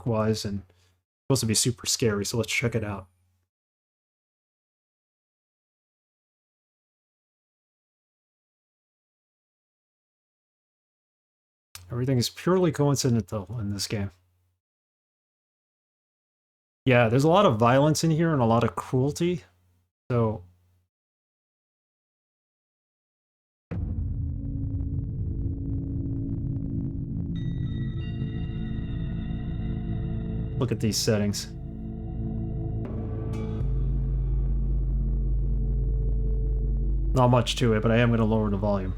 artwork-wise, and supposed to be super scary, so let's check it out. Everything is purely coincidental in this game. Yeah, there's a lot of violence in here and a lot of cruelty, so... Look at these settings. Not much to it, but I am going to lower the volume.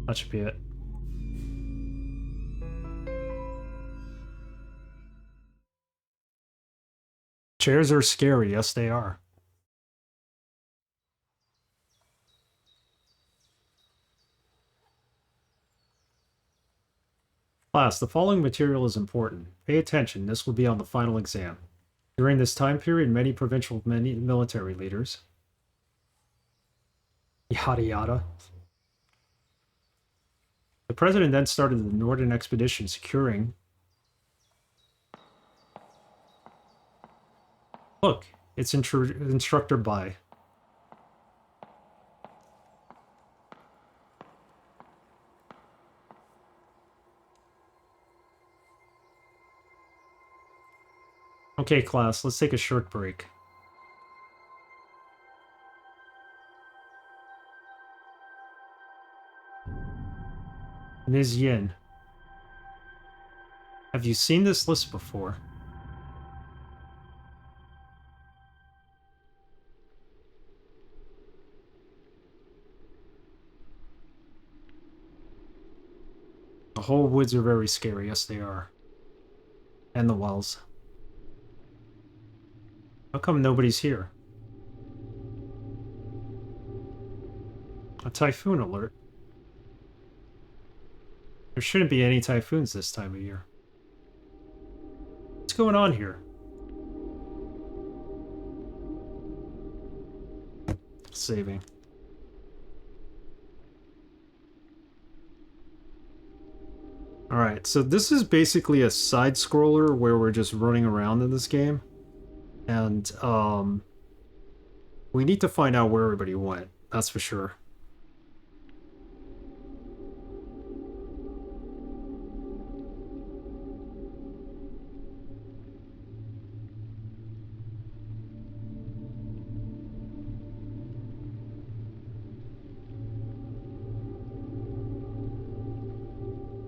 That should be it. Chairs are scary, yes they are. Class, the following material is important. Pay attention, this will be on the final exam. During this time period, many provincial military leaders... Yada yada. The president then started the Northern Expedition, securing... Look, it's instructor by... Okay, class, let's take a short break. Ms. Yin, have you seen this list before? The whole woods are very scary, yes they are. And the wells. How come nobody's here? A typhoon alert. There shouldn't be any typhoons this time of year. What's going on here? Saving. Alright, so this is basically a side-scroller where we're just running around in this game. And, we need to find out where everybody went, that's for sure.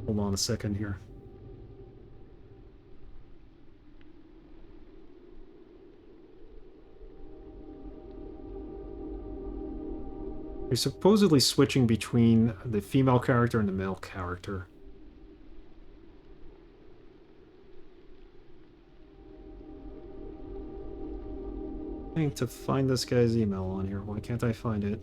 Hold on a second here. You're supposedly switching between the female character and the male character. I need to find this guy's email on here. Why can't I find it?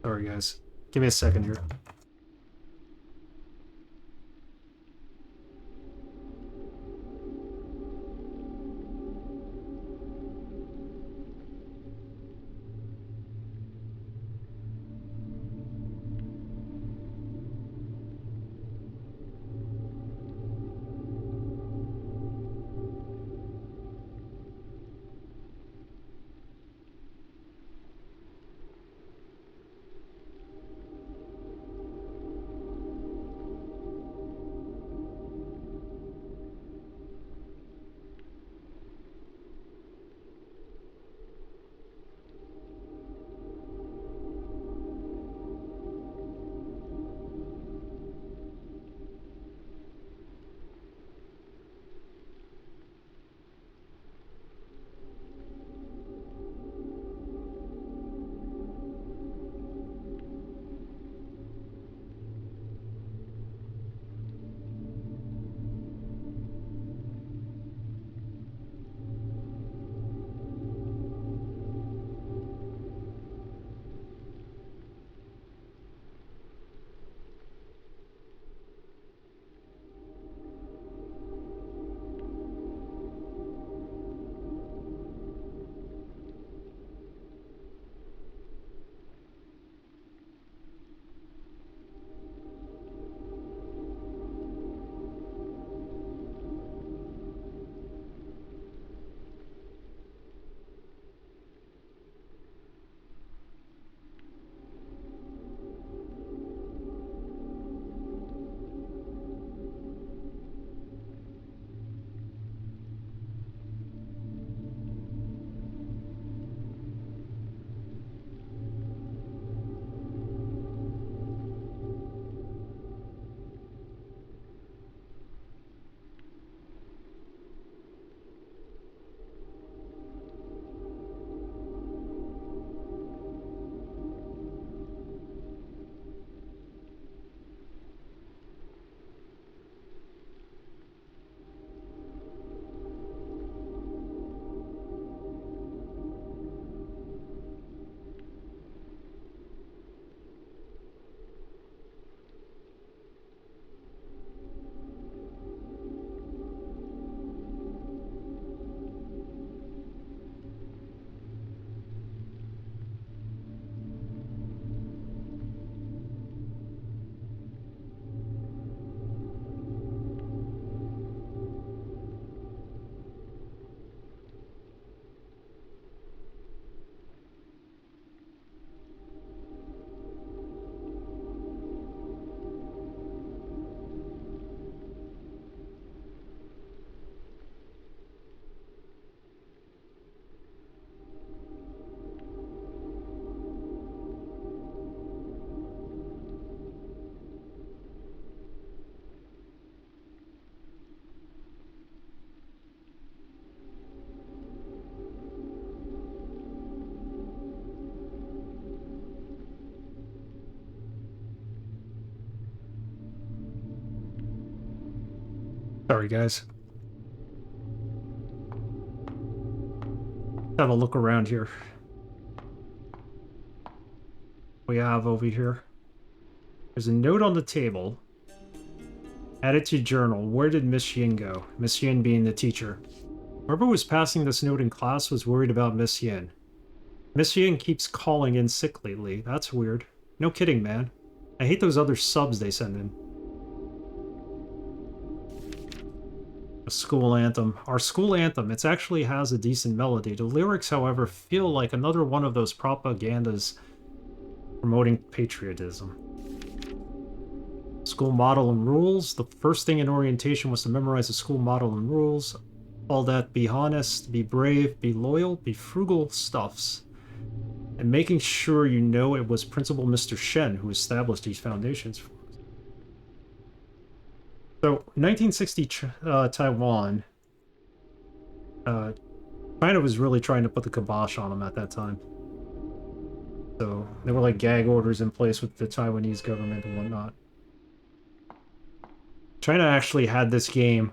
Sorry, guys. Give me a second here. Sorry, guys. Have a look around here. We have over here. There's a note on the table. Added to journal. Where did Miss Yin go? Miss Yin being the teacher. Whoever was passing this note in class was worried about Miss Yin. Miss Yin keeps calling in sick lately. That's weird. No kidding, man. I hate those other subs they send in. A school anthem. Our school anthem, it actually has a decent melody. The lyrics, however, feel like another one of those propagandas promoting patriotism. School model and rules. The first thing in orientation was to memorize the school model and rules. All that be honest, be brave, be loyal, be frugal stuffs. And making sure you know it was Principal Mr. Shen who established these foundations for us. So, 1960 Taiwan. China was really trying to put the kibosh on them at that time. So, there were like gag orders in place with the Taiwanese government and whatnot. China actually had this game,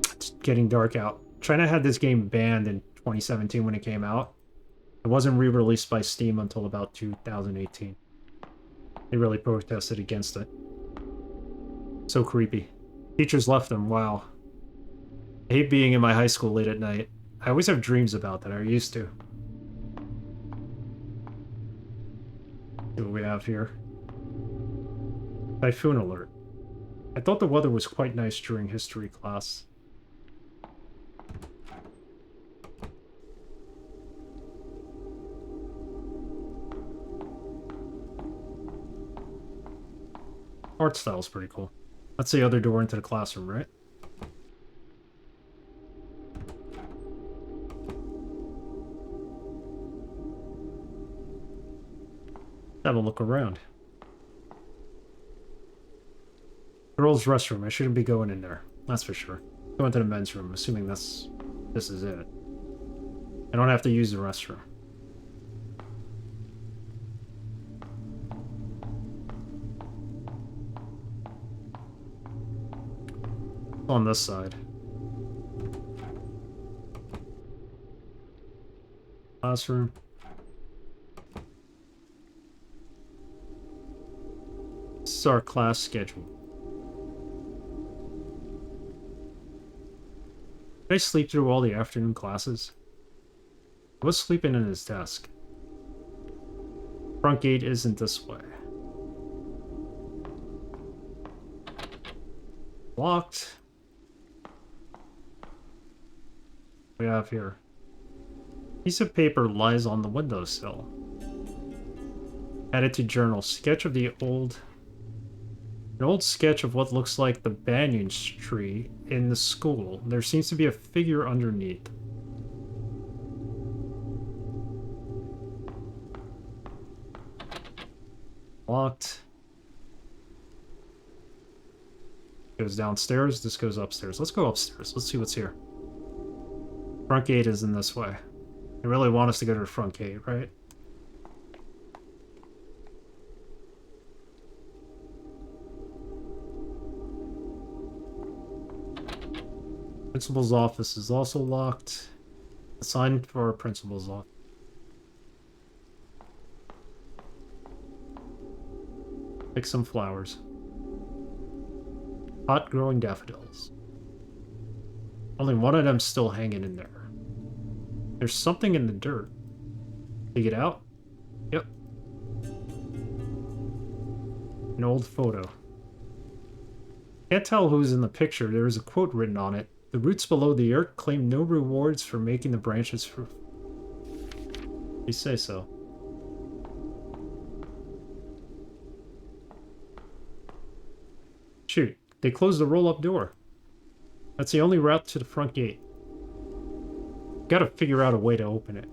it's getting dark out. China had this game banned in 2017 when it came out. It wasn't re-released by Steam until about 2018. They really protested against it. So creepy. Teachers left them, wow. I hate being in my high school late at night. I always have dreams about that, I used to. See what we have here. Typhoon alert. I thought the weather was quite nice during history class. Art style's pretty cool. That's the other door into the classroom, right? Have a look around. Girls' restroom. I shouldn't be going in there. That's for sure. Go into the men's room, assuming this is it. I don't have to use the restroom. On this side. Classroom. This is our class schedule. Did I sleep through all the afternoon classes? I was sleeping in his desk. Front gate isn't this way. Locked. We have here. Piece of paper lies on the windowsill. Added to journal. Sketch of the old... An old sketch of what looks like the banyan tree in the school. There seems to be a figure underneath. Locked. Goes downstairs. This goes upstairs. Let's go upstairs. Let's see what's here. Front gate is in this way. They really want us to go to the front gate, right? Principal's office is also locked. Assigned for our principal's office. Pick some flowers. Hot growing daffodils. Only one of them's still hanging in there. There's something in the dirt. Take it out? Yep. An old photo. Can't tell who's in the picture. There is a quote written on it. The roots below the earth claim no rewards for making the branches fruit. You say so. Shoot, they closed the roll-up door. That's the only route to the front gate. Gotta figure out a way to open it.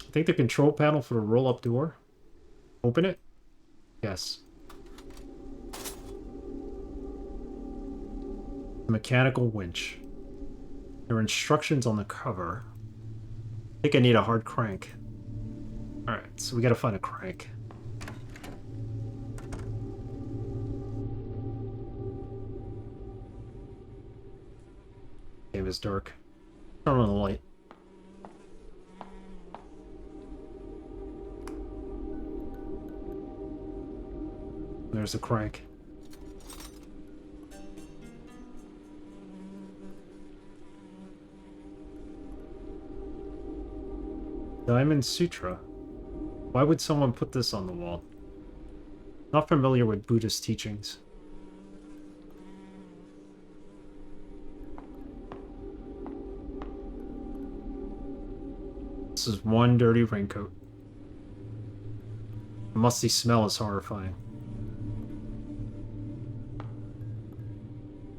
I think the control panel for the roll-up door. Open it? Yes. Mechanical winch. There are instructions on the cover. I think I need a hard crank. Alright, so we gotta find a crank. Game is dark. Turn on the light. There's the crank. Diamond Sutra. Why would someone put this on the wall? Not familiar with Buddhist teachings. This is one dirty raincoat. The musty smell is horrifying.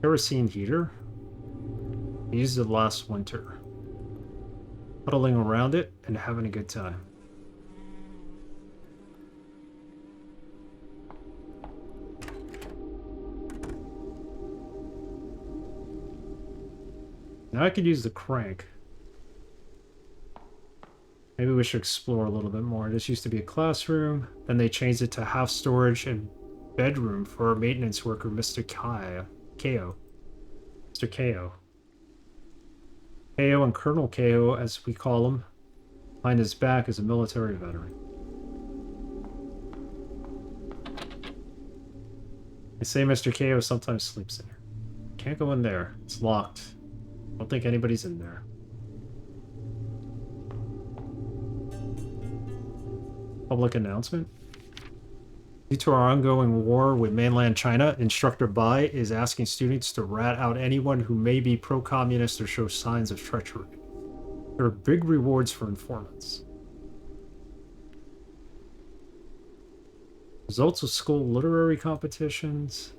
Kerosene heater? I used it last winter. Huddling around it and having a good time. Now I could use the crank. Maybe we should explore a little bit more. This used to be a classroom. Then they changed it to half storage and bedroom for our maintenance worker, Mr. Ko. Mr. Ko. Ko and Colonel Ko, as we call him, behind his back is a military veteran. They say Mr. Ko sometimes sleeps in here. Can't go in there. It's locked. I don't think anybody's in there. Public announcement. Due to our ongoing war with mainland China, Instructor Bai is asking students to rat out anyone who may be pro-communist or show signs of treachery. There are big rewards for informants. Results of school literary competitions.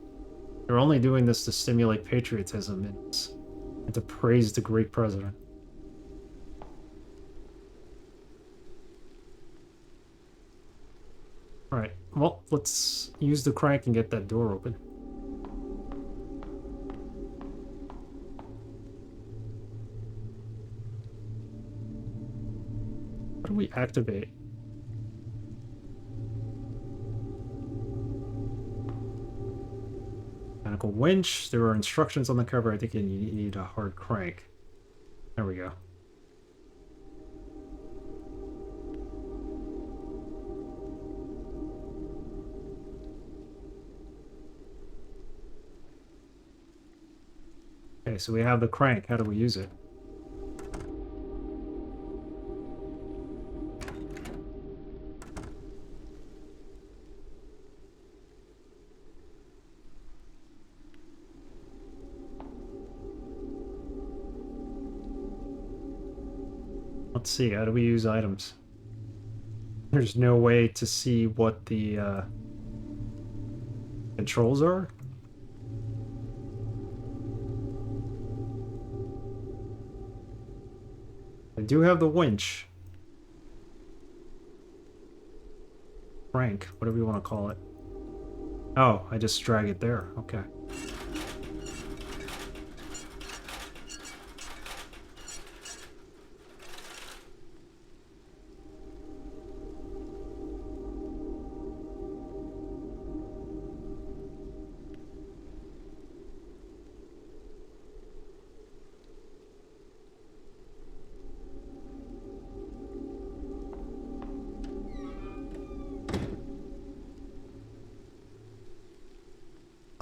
They're only doing this to stimulate patriotism and to praise the great president. Alright, well, let's use the crank and get that door open. How do we activate? Mechanical winch. There are instructions on the cover. I think you need a hard crank. There we go. Okay, so we have the crank. How do we use it? Let's see, how do we use items? There's no way to see what the controls are? I do have the winch. Crank, whatever you want to call it. Oh, I just drag it there. Okay.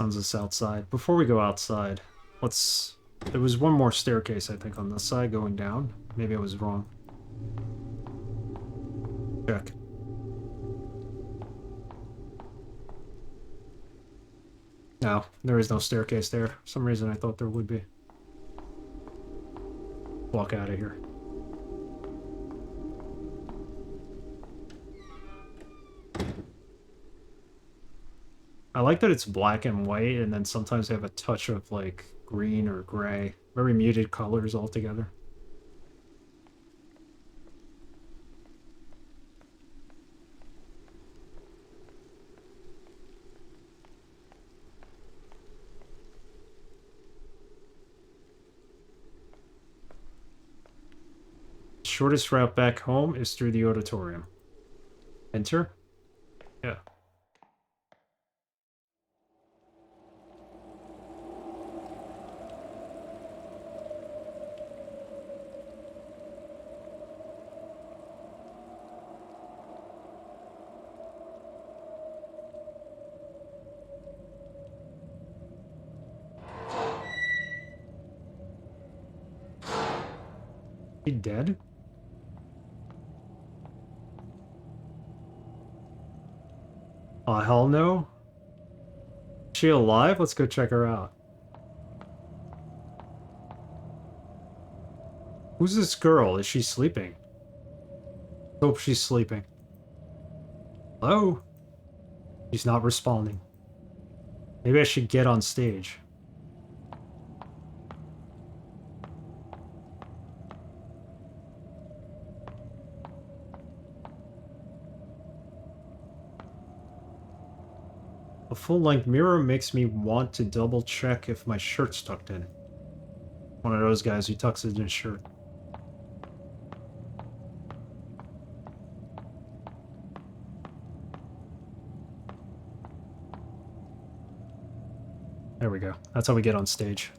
This outside. Before we go outside, let's... There was one more staircase, I think, on this side going down. Maybe I was wrong. Check. No, there is no staircase there. For some reason I thought there would be. Walk out of here. I like that it's black and white, and then sometimes they have a touch of, like, green or gray. Very muted colors altogether. Shortest route back home is through the auditorium. Enter? Yeah. She dead? Oh, hell no. Is she alive? Let's go check her out. Who's this girl? Is she sleeping? Hope she's sleeping. Hello? She's not responding. Maybe I should get on stage. A full-length mirror makes me want to double-check if my shirt's tucked in. One of those guys who tucks in his shirt. There we go. That's how we get on stage.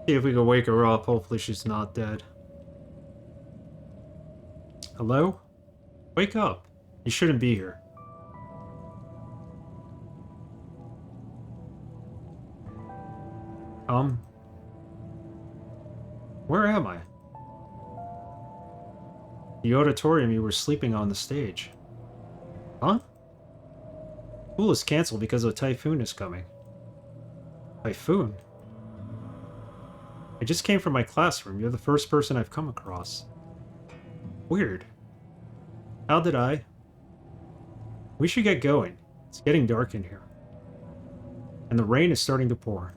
See if we can wake her up. Hopefully she's not dead. Hello? Wake up. You shouldn't be here. Where am I? The auditorium you were sleeping on the stage. Huh? School is canceled because a typhoon is coming. Typhoon? I just came from my classroom. You're the first person I've come across. Weird. How did I? We should get going. It's getting dark in here. And the rain is starting to pour.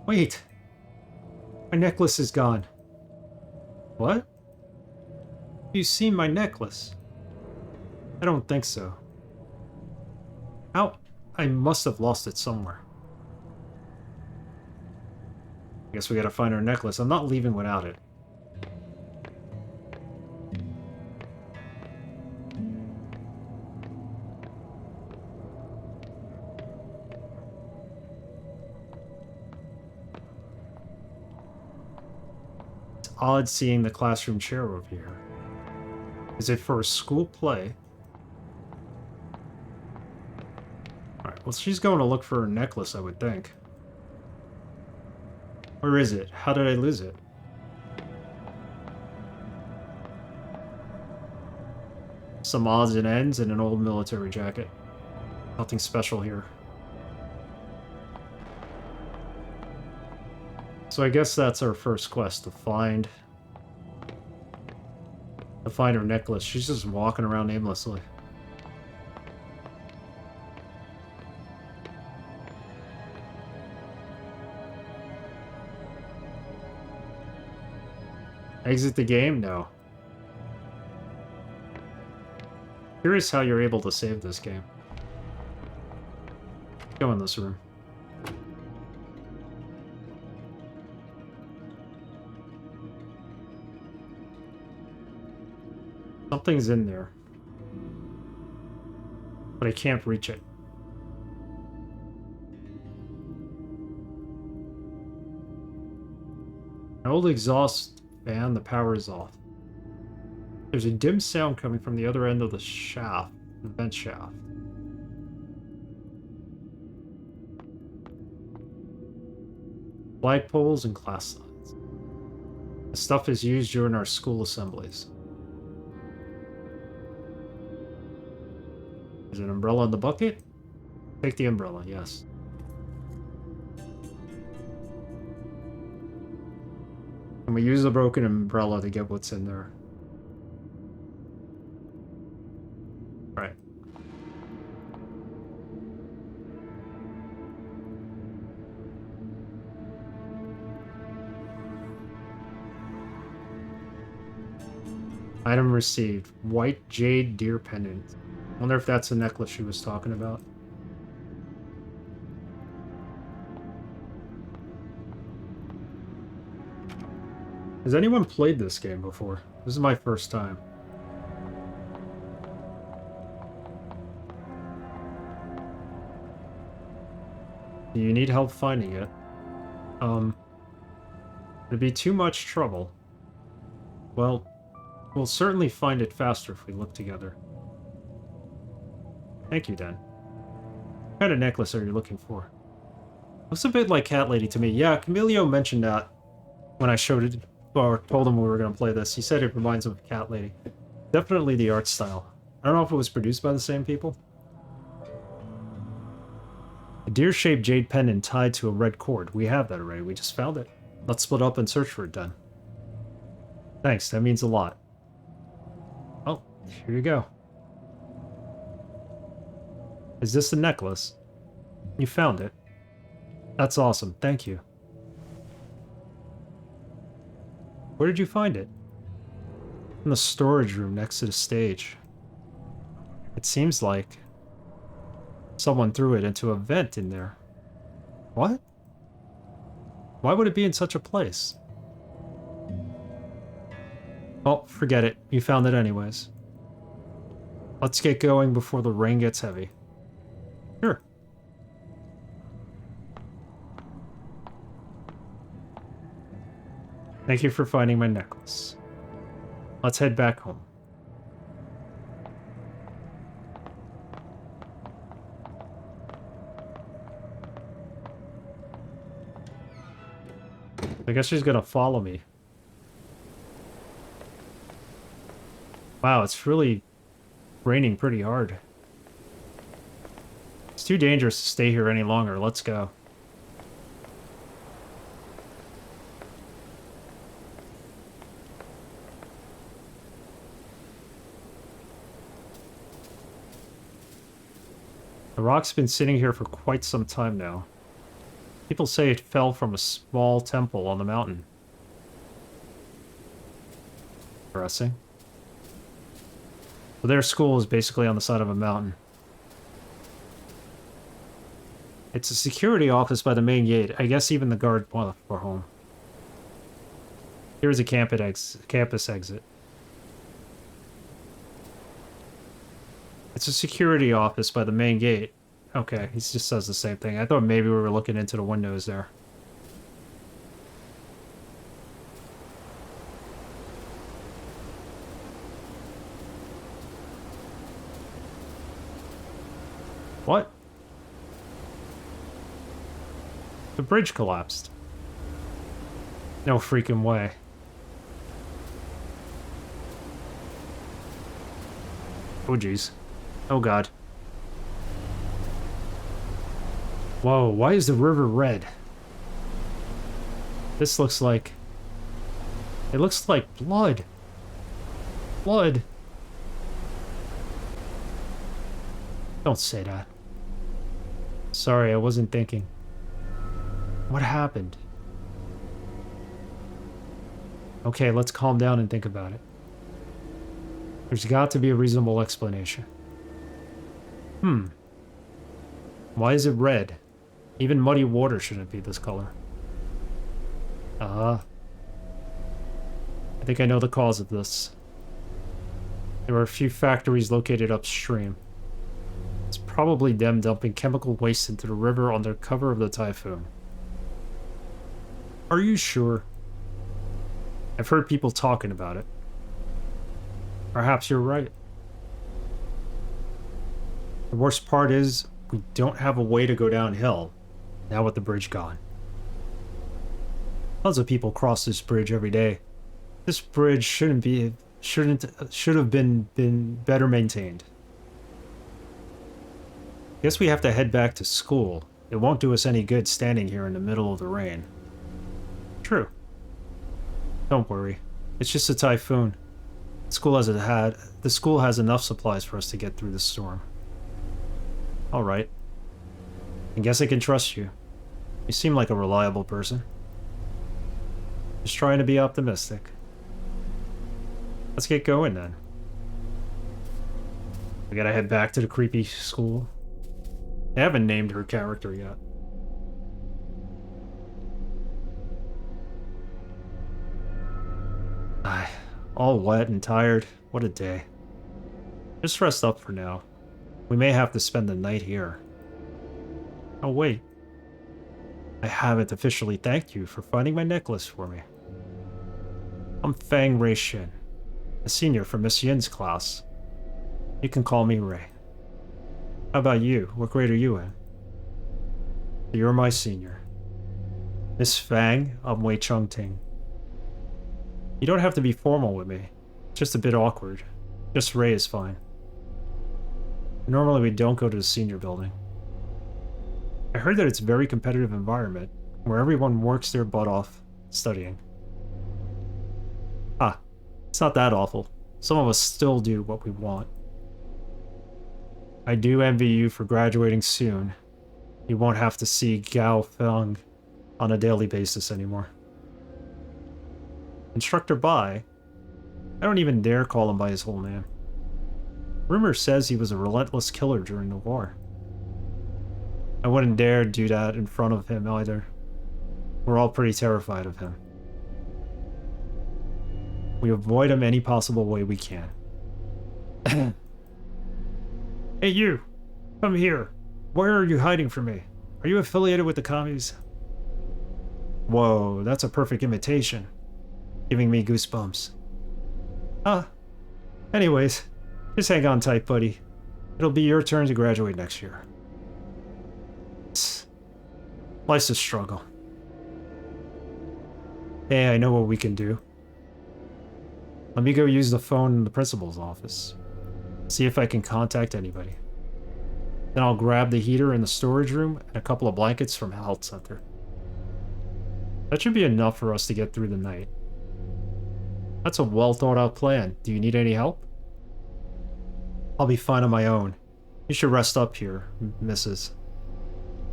Wait! My necklace is gone. What? Have you seen my necklace? I don't think so. How? I must have lost it somewhere. I guess we gotta find our necklace. I'm not leaving without it. Odd seeing the classroom chair over here. Is it for a school play? Alright, well, she's going to look for her necklace, I would think. Where is it? How did I lose it? Some odds and ends and an old military jacket. Nothing special here. So I guess that's our first quest, to find her necklace. She's just walking around aimlessly. Exit the game? No. Curious how you're able to save this game. Go in this room. Something's in there. But I can't reach it. An old exhaust fan, the power is off. There's a dim sound coming from the other end of the shaft, the vent shaft. Flagpoles and class signs. The stuff is used during our school assemblies. Is an umbrella in the bucket? Take the umbrella, yes. And we use the broken umbrella to get what's in there. Right. Item received. White jade deer pendant. Wonder if that's the necklace she was talking about. Has anyone played this game before? This is my first time. Do you need help finding it? It'd be too much trouble. Well, we'll certainly find it faster if we look together. Thank you, Dan. kind of necklace are you looking for? Looks a bit like Cat Lady to me. Yeah, Camilio mentioned that when I showed it, or told him we were going to play this. He said it reminds him of Cat Lady. Definitely the art style. I don't know if it was produced by the same people. A deer-shaped jade pendant tied to a red cord. We have that already. We just found it. Let's split up and search for it then. Thanks, that means a lot. Oh, here you go. Is this the necklace? You found it. That's awesome, thank you. Where did you find it? In the storage room next to the stage. It seems like someone threw it into a vent in there. What? Why would it be in such a place? Oh, forget it. You found it anyways. Let's get going before the rain gets heavy. Sure. Thank you for finding my necklace. Let's head back home. I guess she's gonna follow me. Wow, it's really raining pretty hard. It's too dangerous to stay here any longer. Let's go. The rock's been sitting here for quite some time now. People say it fell from a small temple on the mountain. Interesting. So their school is basically on the side of a mountain. It's a security office by the main gate. I guess even the guard want for home. Here's a campus exit. It's a security office by the main gate. Okay, he just says the same thing. I thought maybe we were looking into the windows there. What? The bridge collapsed. No freaking way. Oh jeez. Oh god. Whoa, why is the river red? This looks like... It looks like blood. Blood. Don't say that. Sorry, I wasn't thinking. What happened? Okay, let's calm down and think about it. There's got to be a reasonable explanation. Why is it red? Even muddy water shouldn't be this color. I think I know the cause of this. There are a few factories located upstream. It's probably them dumping chemical waste into the river under cover of the typhoon. Are you sure? I've heard people talking about it. Perhaps you're right. The worst part is, we don't have a way to go downhill, now with the bridge gone. Tons of people cross this bridge every day. This bridge should have been better maintained. Guess we have to head back to school. It won't do us any good standing here in the middle of the rain. True. Don't worry. It's just a typhoon. The school has enough supplies for us to get through the storm. Alright. I guess I can trust you. You seem like a reliable person. Just trying to be optimistic. Let's get going then. We gotta head back to the creepy school. They haven't named her character yet. All wet and tired. What a day. Just rest up for now. We may have to spend the night here. Oh wait. I haven't officially thanked you for finding my necklace for me. I'm Fang Rei Shin, a senior from Miss Yin's class. You can call me Ray. How about you? What grade are you in? You're my senior. Miss Fang, I'm Wei Chung Ting. You don't have to be formal with me. It's just a bit awkward. Just Ray is fine. Normally we don't go to the senior building. I heard that it's a very competitive environment, where everyone works their butt off studying. Ah, it's not that awful. Some of us still do what we want. I do envy you for graduating soon. You won't have to see Gao Feng on a daily basis anymore. Instructor Bai? I don't even dare call him by his whole name. Rumor says he was a relentless killer during the war. I wouldn't dare do that in front of him either. We're all pretty terrified of him. We avoid him any possible way we can. Hey you! Come here! Where are you hiding from me? Are you affiliated with the commies? Whoa, that's a perfect imitation. Giving me goosebumps. Ah. Anyways, just hang on tight, buddy. It'll be your turn to graduate next year. Life's a struggle. Hey, I know what we can do. Let me go use the phone in the principal's office. See if I can contact anybody. Then I'll grab the heater in the storage room and a couple of blankets from the health center. That should be enough for us to get through the night. That's a well thought out plan. Do you need any help? I'll be fine on my own. You should rest up here, Mrs.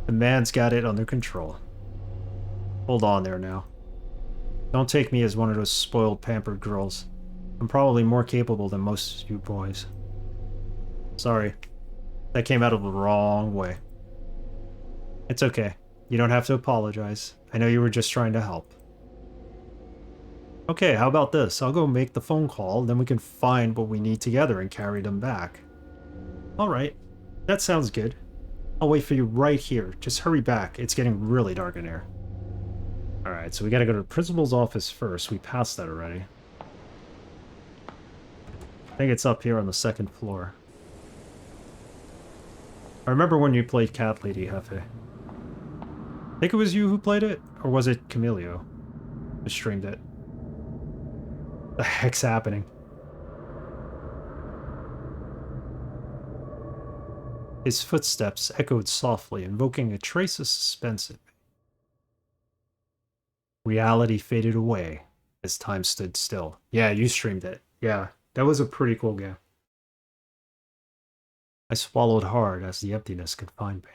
The man's got it under control. Hold on there now. Don't take me as one of those spoiled, pampered girls. I'm probably more capable than most of you boys. Sorry. That came out of the wrong way. It's okay. You don't have to apologize. I know you were just trying to help. Okay, how about this? I'll go make the phone call, then we can find what we need together and carry them back. Alright. That sounds good. I'll wait for you right here. Just hurry back. It's getting really dark in here. Alright, so we gotta go to the principal's office first. We passed that already. I think it's up here on the second floor. I remember when you played Cat Lady, Hefe. I think it was you who played it? Or was it Camilio who streamed it? The heck's happening? His footsteps echoed softly, invoking a trace of suspense in me. Reality faded away as time stood still. Yeah, you streamed it. Yeah, that was a pretty cool game. I swallowed hard as the emptiness confined me.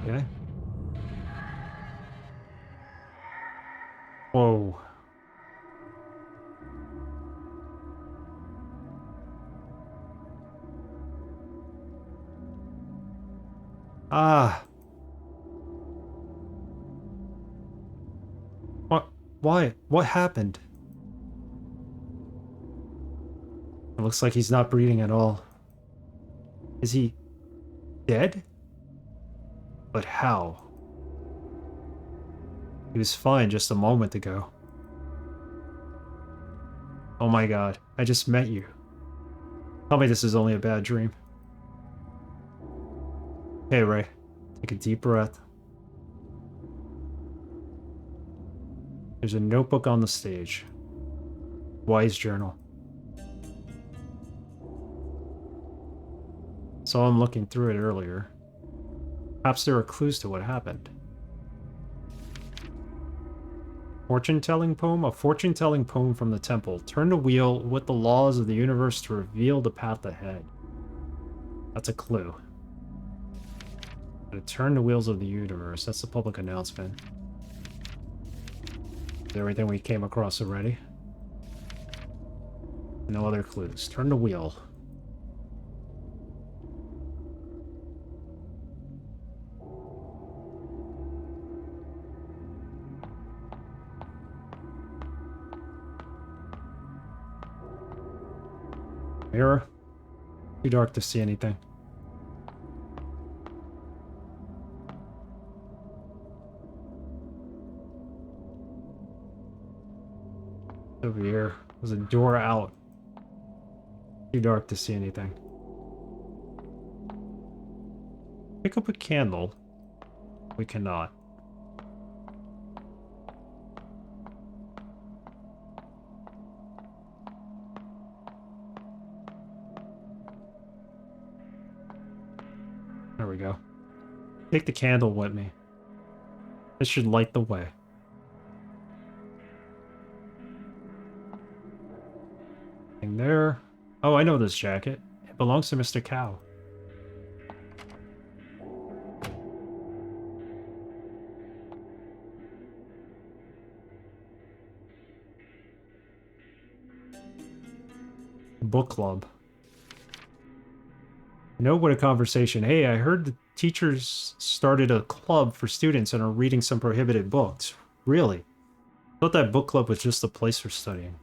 Okay. Whoa. Ah. What? Why? What happened? It looks like he's not breathing at all. Is he dead? But how? He was fine just a moment ago. Oh my god, I just met you. Tell me this is only a bad dream. Hey Ray, take a deep breath. There's a notebook on the stage. Wise journal. Saw him looking through it earlier. Perhaps there are clues to what happened. Fortune-telling poem? A fortune-telling poem from the temple. Turn the wheel with the laws of the universe to reveal the path ahead. That's a clue. Gotta turn the wheels of the universe. That's the public announcement. Is everything we came across already? No other clues. Turn the wheel. Mirror? Too dark to see anything. Over here. There's a door out. Too dark to see anything. Pick up a candle. We cannot. There we go. Take the candle with me. This should light the way. Thing there. Oh, I know this jacket. It belongs to Mr. Cow. Book club. No, what a conversation. Hey, I heard the teachers started a club for students and are reading some prohibited books. Really? I thought that book club was just a place for studying.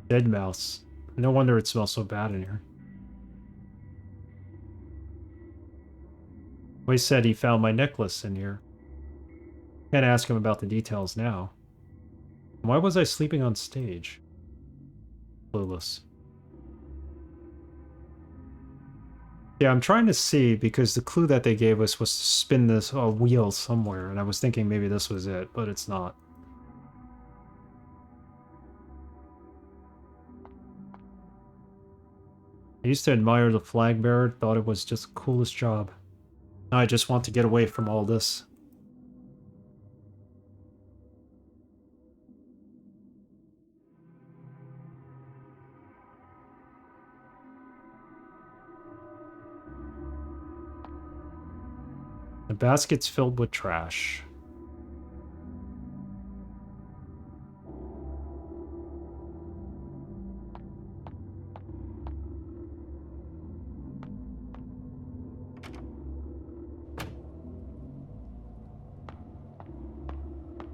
Dead mouse. No wonder it smells so bad in here. Well, he said he found my necklace in here. Can't ask him about the details now. Why was I sleeping on stage? Clueless. Yeah, I'm trying to see, because the clue that they gave us was to spin this wheel somewhere, and I was thinking maybe this was it, but it's not. I used to admire the flag bearer, thought it was just the coolest job. Now I just want to get away from all this. The basket's filled with trash.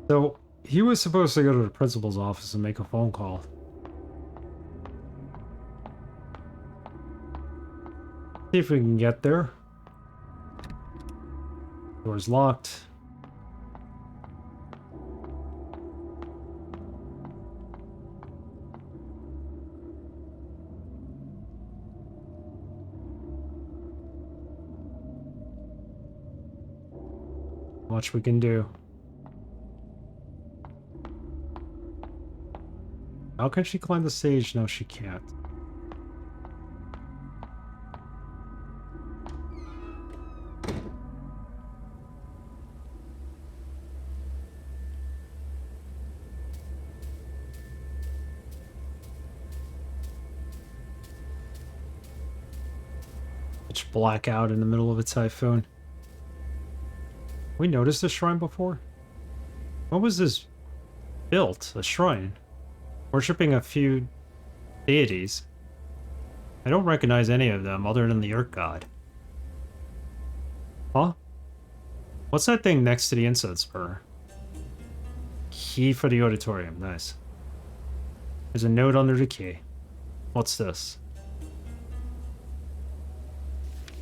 So, he was supposed to go to the principal's office and make a phone call. See if we can get there. Door's locked. Much we can do. How can she climb the stage? No, she can't. It's blackout in the middle of a typhoon. We noticed this shrine before? What was this built? A shrine? Worshipping a few deities. I don't recognize any of them other than the Earth God. Huh? What's that thing next to the incense burner? Key for the auditorium. Nice. There's a note under the key. What's this?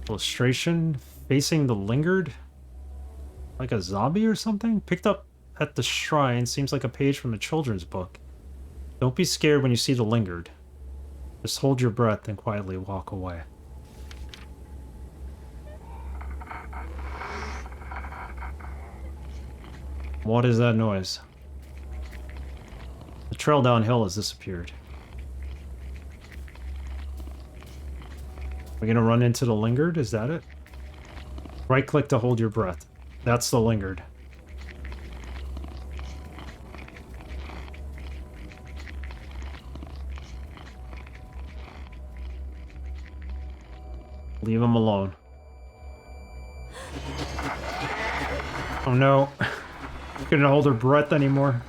Illustration facing the lingered? Like a zombie or something? Picked up at the shrine. Seems like a page from a children's book. Don't be scared when you see the lingered. Just hold your breath and quietly walk away. What is that noise? The trail downhill has disappeared. We're gonna run into the lingered? Is that it? Right click to hold your breath. That's the lingered. Leave him alone. Oh no. Couldn't hold her breath anymore.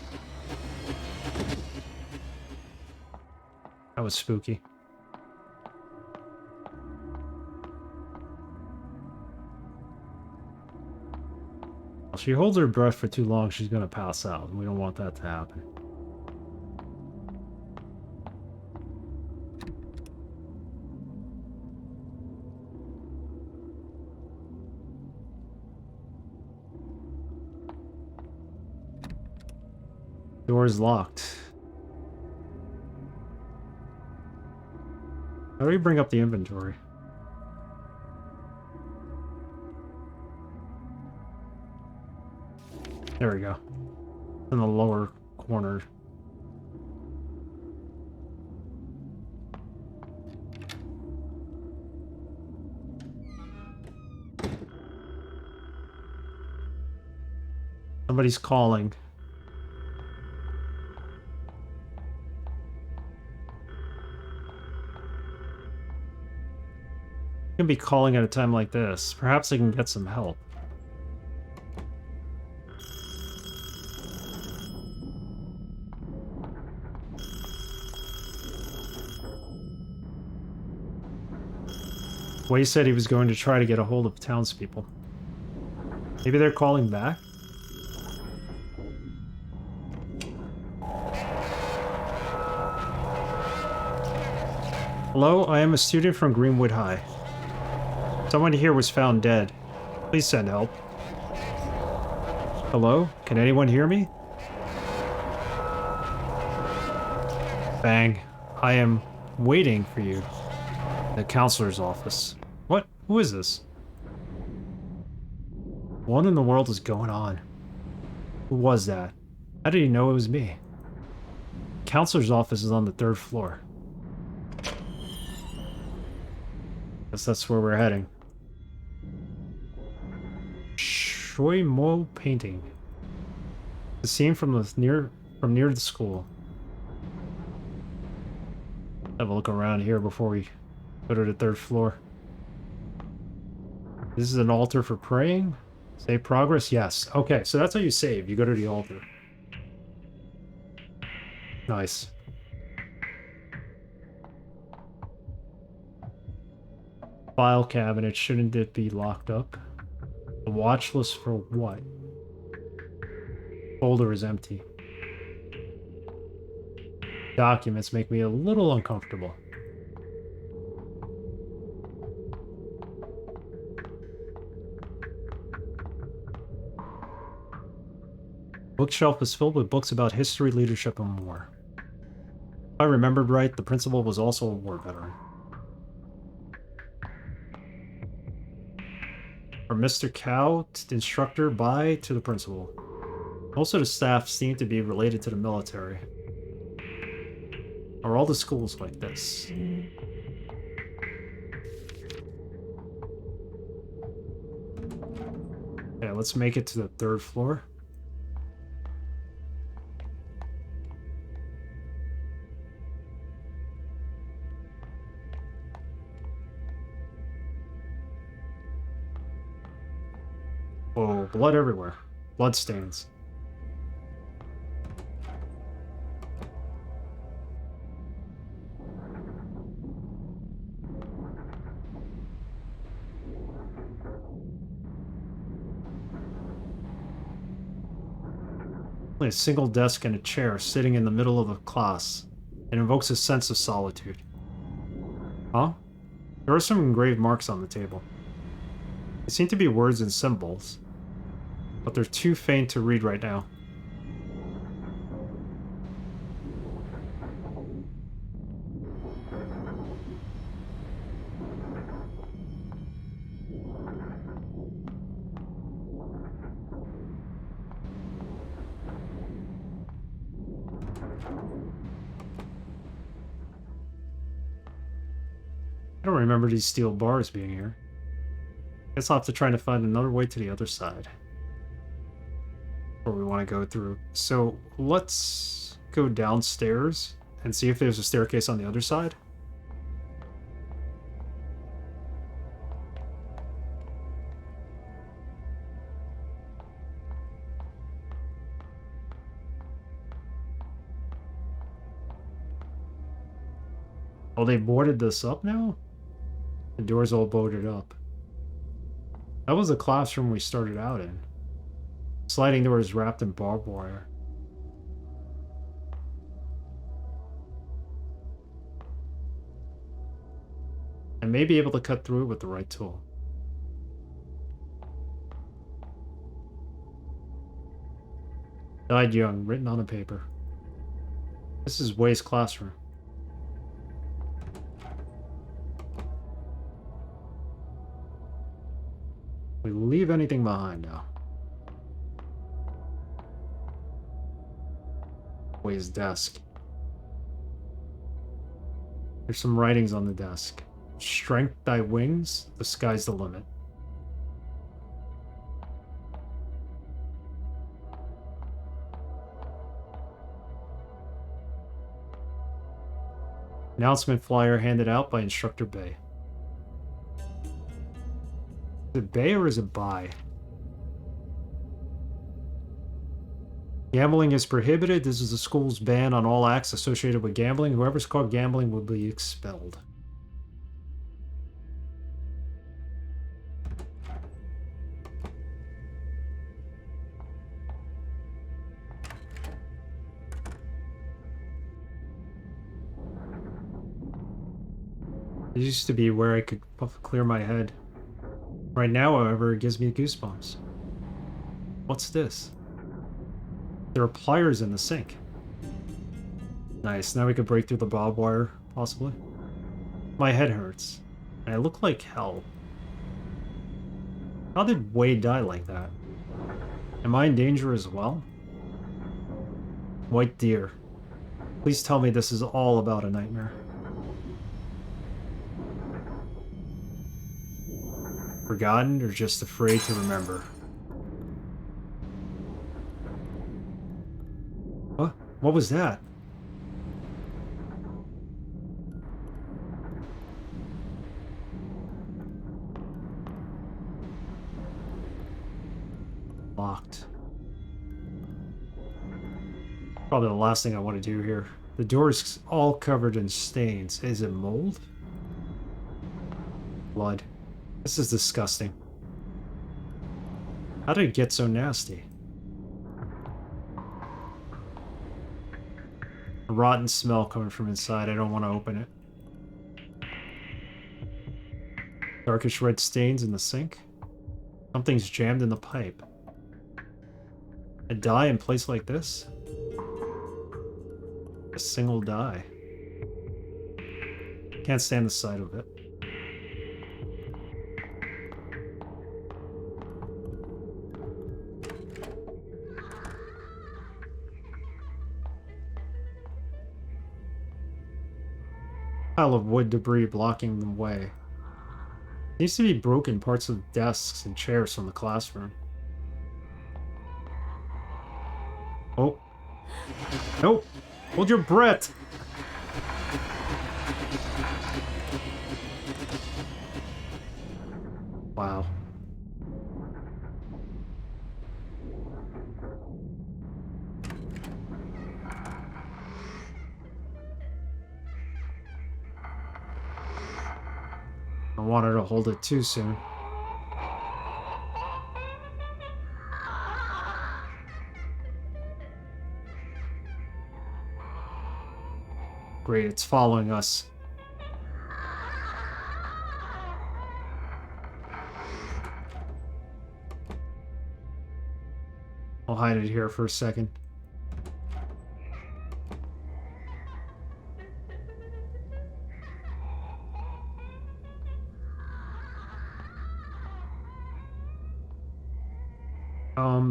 That was spooky. If she holds her breath for too long, she's gonna pass out. We don't want that to happen. Door is locked. How do we bring up the inventory? There we go. In the lower corner. Somebody's calling. Can be calling at a time like this. Perhaps I can get some help. Wei said he was going to try to get a hold of townspeople. Maybe they're calling back? Hello, I am a student from Greenwood High. Someone here was found dead. Please send help. Hello? Can anyone hear me? Bang. I am waiting for you. The counselor's office. What? Who is this? What in the world is going on? Who was that? How did he know it was me? Counselor's office is on the 3rd floor. Guess that's where we're heading. Shui Mo painting. The scene from near the school. Have a look around here before we go to the 3rd floor. This is an altar for praying. Save progress? Yes. Okay, so that's how you save. You go to the altar. Nice. File cabinet. Shouldn't it be locked up? The watch list for what? Folder is empty. Documents make me a little uncomfortable. Bookshelf is filled with books about history, leadership, and war. If I remembered right, the principal was also a war veteran. From Mr. Cow, instructor, by to the principal. Most of the staff seem to be related to the military. Are all the schools like this? Okay, let's make it to the 3rd floor. Oh, blood everywhere. Blood stains. Only a single desk and a chair sitting in the middle of the class. It invokes a sense of solitude. Huh? There are some engraved marks on the table. They seem to be words and symbols, but they're too faint to read right now. I don't remember these steel bars being here. Guess I'll have to try to find another way to the other side. Or we want to go through. So let's go downstairs and see if there's a staircase on the other side. Oh, they boarded this up now? The door's all boarded up. That was the classroom we started out in. Sliding door is wrapped in barbed wire. I may be able to cut through it with the right tool. Died young, written on a paper. This is Way's classroom. We leave anything behind now. Way's desk. There's some writings on the desk. Strength thy wings, the sky's the limit. Announcement flyer handed out by Instructor Bay. Is it Bay or is it Bai? Gambling is prohibited. This is the school's ban on all acts associated with gambling. Whoever's caught gambling will be expelled. It used to be where I could clear my head. Right now, however, it gives me goosebumps. What's this? There are pliers in the sink. Nice, now we could break through the barbed wire, possibly. My head hurts. And I look like hell. How did Wade die like that? Am I in danger as well? White deer. Please tell me this is all about a nightmare. Forgotten or just afraid to remember? What was that? Locked. Probably the last thing I want to do here. The door's all covered in stains. Is it mold? Blood. This is disgusting. How did it get so nasty? A rotten smell coming from inside. I don't want to open it. Darkish red stains in the sink. Something's jammed in the pipe. A dye in place like this? A single dye. Can't stand the sight of it. Pile of wood debris blocking the way. Needs to be broken parts of desks and chairs from the classroom. Oh. Nope. Hold your breath. Wow. I don't want her to hold it too soon. Great, it's following us. I'll hide it here for a second.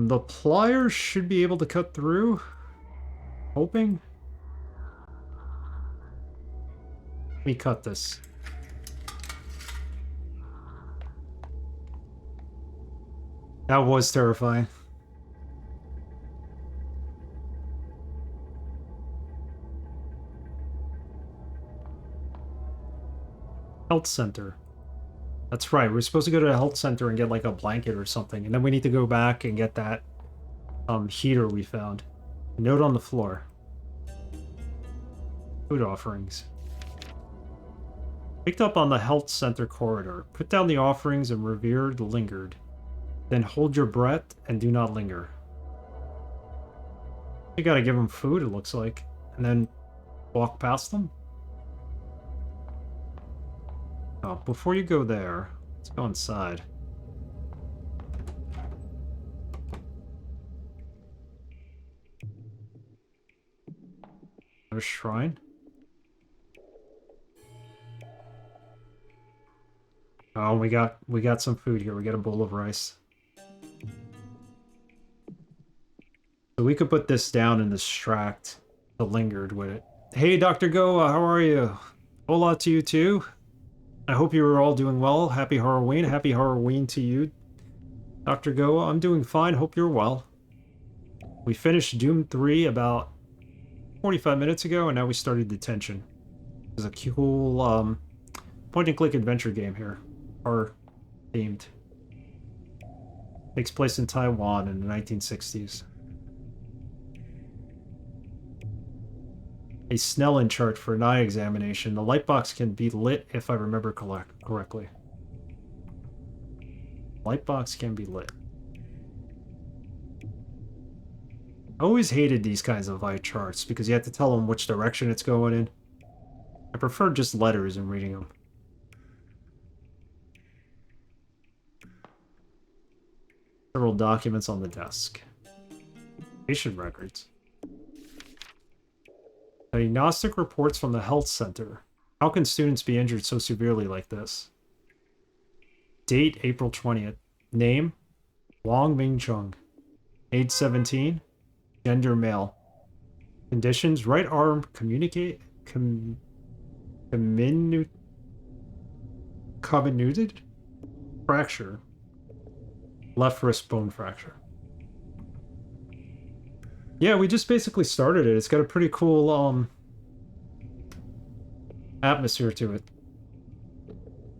The pliers should be able to cut through. Hoping. Let me cut this. That was terrifying. Health center. That's right, we're supposed to go to the health center and get like a blanket or something, and then we need to go back and get that heater we found. Note on the floor. Food offerings. Picked up on the health center corridor. Put down the offerings and revered lingered. Then hold your breath and do not linger. You gotta give them food, it looks like, and then walk past them. Oh, before you go there, let's go inside. Another shrine. Oh, we got some food here. We got a bowl of rice. So we could put this down and distract the lingered with it. Hey, Dr. Goa, how are you? Hola to you too. I hope you are all doing well. Happy Halloween. Happy Halloween to you, Dr. Goa. I'm doing fine. Hope you're well. We finished Doom 3 about 45 minutes ago, and now we started Detention. It's a cool point-and-click adventure game here. Horror-themed. Takes place in Taiwan in the 1960s. A Snellen chart for an eye examination. The light box can be lit if I remember correctly. Light box can be lit. I always hated these kinds of eye charts because you have to tell them which direction it's going in. I prefer just letters and reading them. Several documents on the desk. Patient records. Diagnostic reports from the health center. How can students be injured so severely like this? Date, April 20th. Name, Wong Ming Chung. Age 17. Gender, male. Conditions, right arm comminuted fracture. Left wrist bone fracture. Yeah, we just basically started it. It's got a pretty cool atmosphere to it.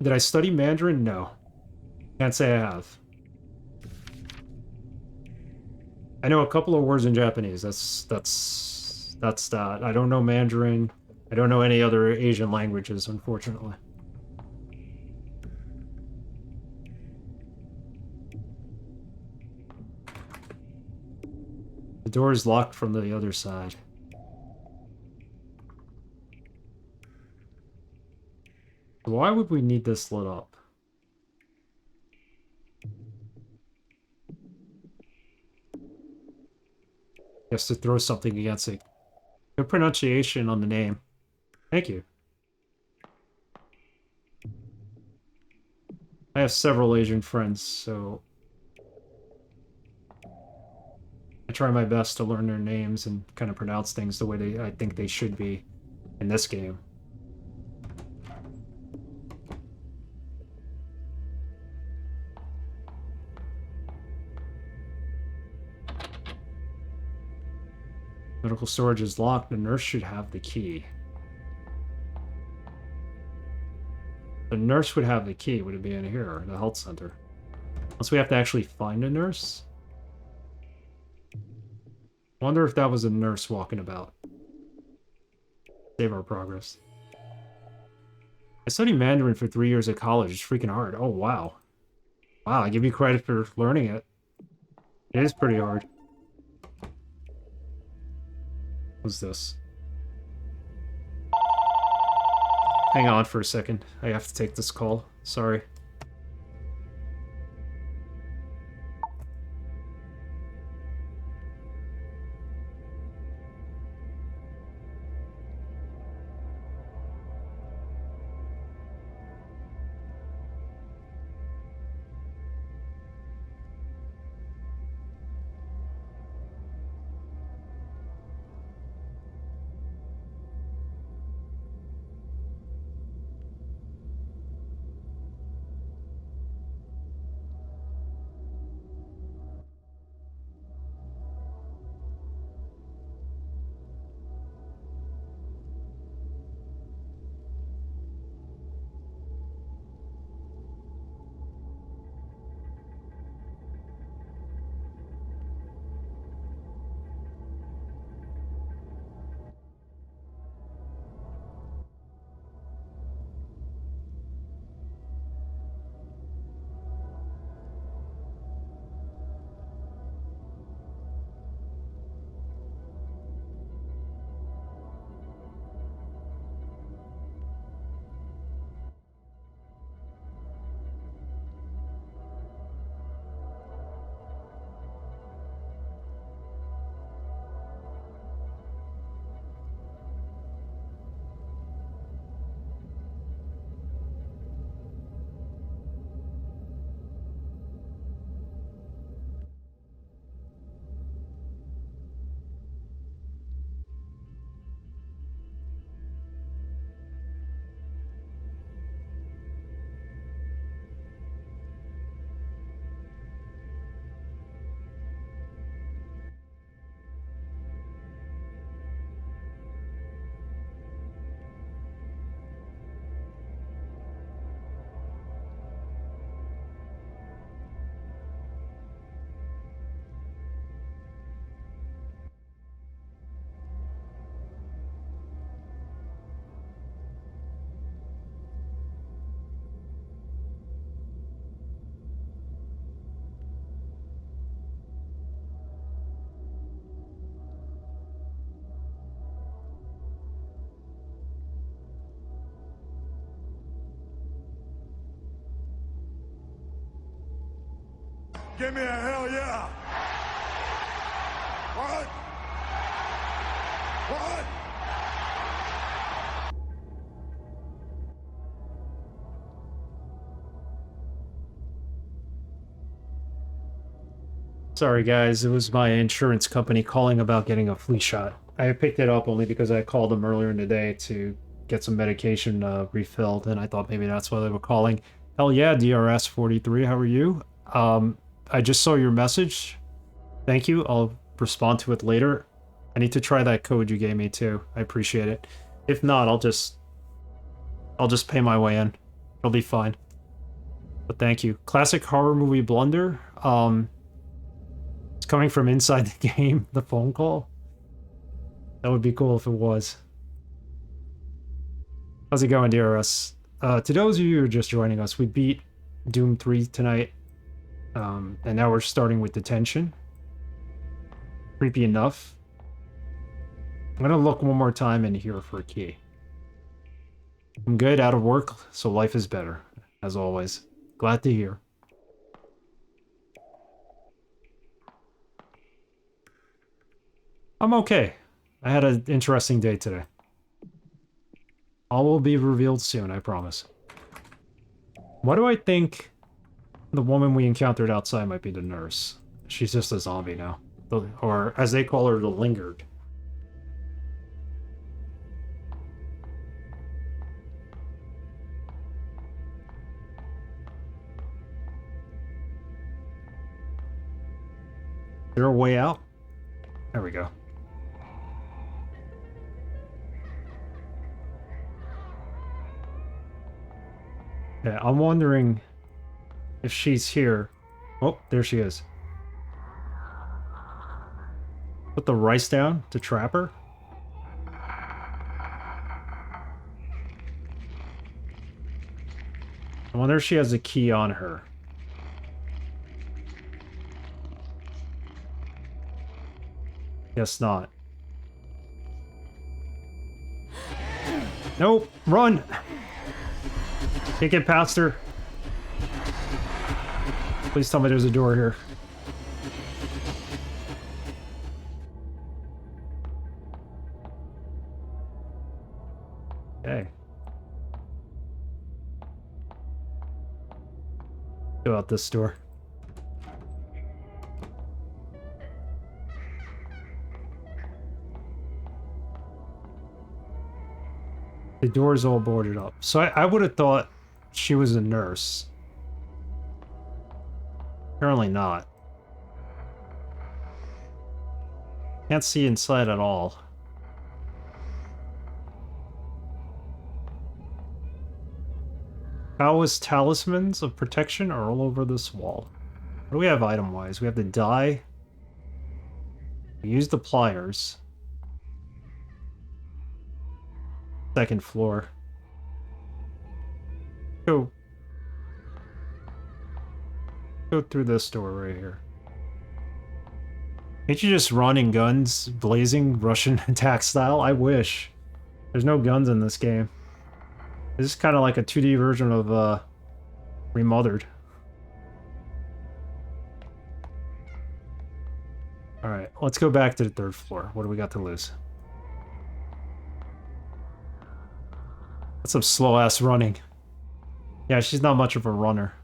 Did I study Mandarin? No. Can't say I have. I know a couple of words in Japanese. That's that. I don't know Mandarin. I don't know any other Asian languages, unfortunately. The door is locked from the other side. Why would we need this lit up? Just to throw something against it. Good pronunciation on the name. Thank you. I have several Asian friends, so I try my best to learn their names and kind of pronounce things the way I think they should be in this game. Medical storage is locked. The nurse should have the key. The nurse would have the key. Would it be in here, the health center? Unless we have to actually find a nurse. Wonder if that was a nurse walking about. Save our progress. I studied Mandarin for 3 years at college. It's freaking hard. Oh, wow. Wow, I give you credit for learning it. It is pretty hard. What's this? Hang on for a second. I have to take this call. Sorry. Give me a hell yeah! What? What? Sorry guys, it was my insurance company calling about getting a flu shot. I picked it up only because I called them earlier in the day to get some medication refilled, and I thought maybe that's why they were calling. Hell yeah, DRS43, how are you? I just saw your message. Thank you, I'll respond to it later. I need to try that code you gave me too. I appreciate it. If not, I'll just pay my way in. It'll be fine. But thank you. Classic horror movie blunder. It's coming from inside the game, the phone call. That would be cool if it was. How's it going, DRS? To those of you who are just joining us, we beat Doom 3 tonight. And now we're starting with Detention. Creepy enough. I'm gonna look one more time in here for a key. I'm good, out of work, so life is better, as always. Glad to hear. I'm okay. I had an interesting day today. All will be revealed soon, I promise. Why do I think the woman we encountered outside might be the nurse? She's just a zombie now. Or, as they call her, the lingered. Is there a way out? There we go. Yeah, I'm wondering if she's here. Oh, there she is. Put the rice down to trap her. I wonder if she has a key on her. Guess not. Nope, run! Can't get past her. Please tell me there's a door here. Okay. Go out this door. The door's all boarded up. So I would have thought she was a nurse. Apparently not. Can't see inside at all. Taoist talismans of protection are all over this wall. What do we have item-wise? We have the die. We use the pliers. Second floor. Go through this door right here. Can't you just run in guns, blazing Russian attack style? I wish. There's no guns in this game. This is kind of like a 2D version of Remothered. Alright, let's go back to the third floor. What do we got to lose? That's some slow-ass running. Yeah, she's not much of a runner.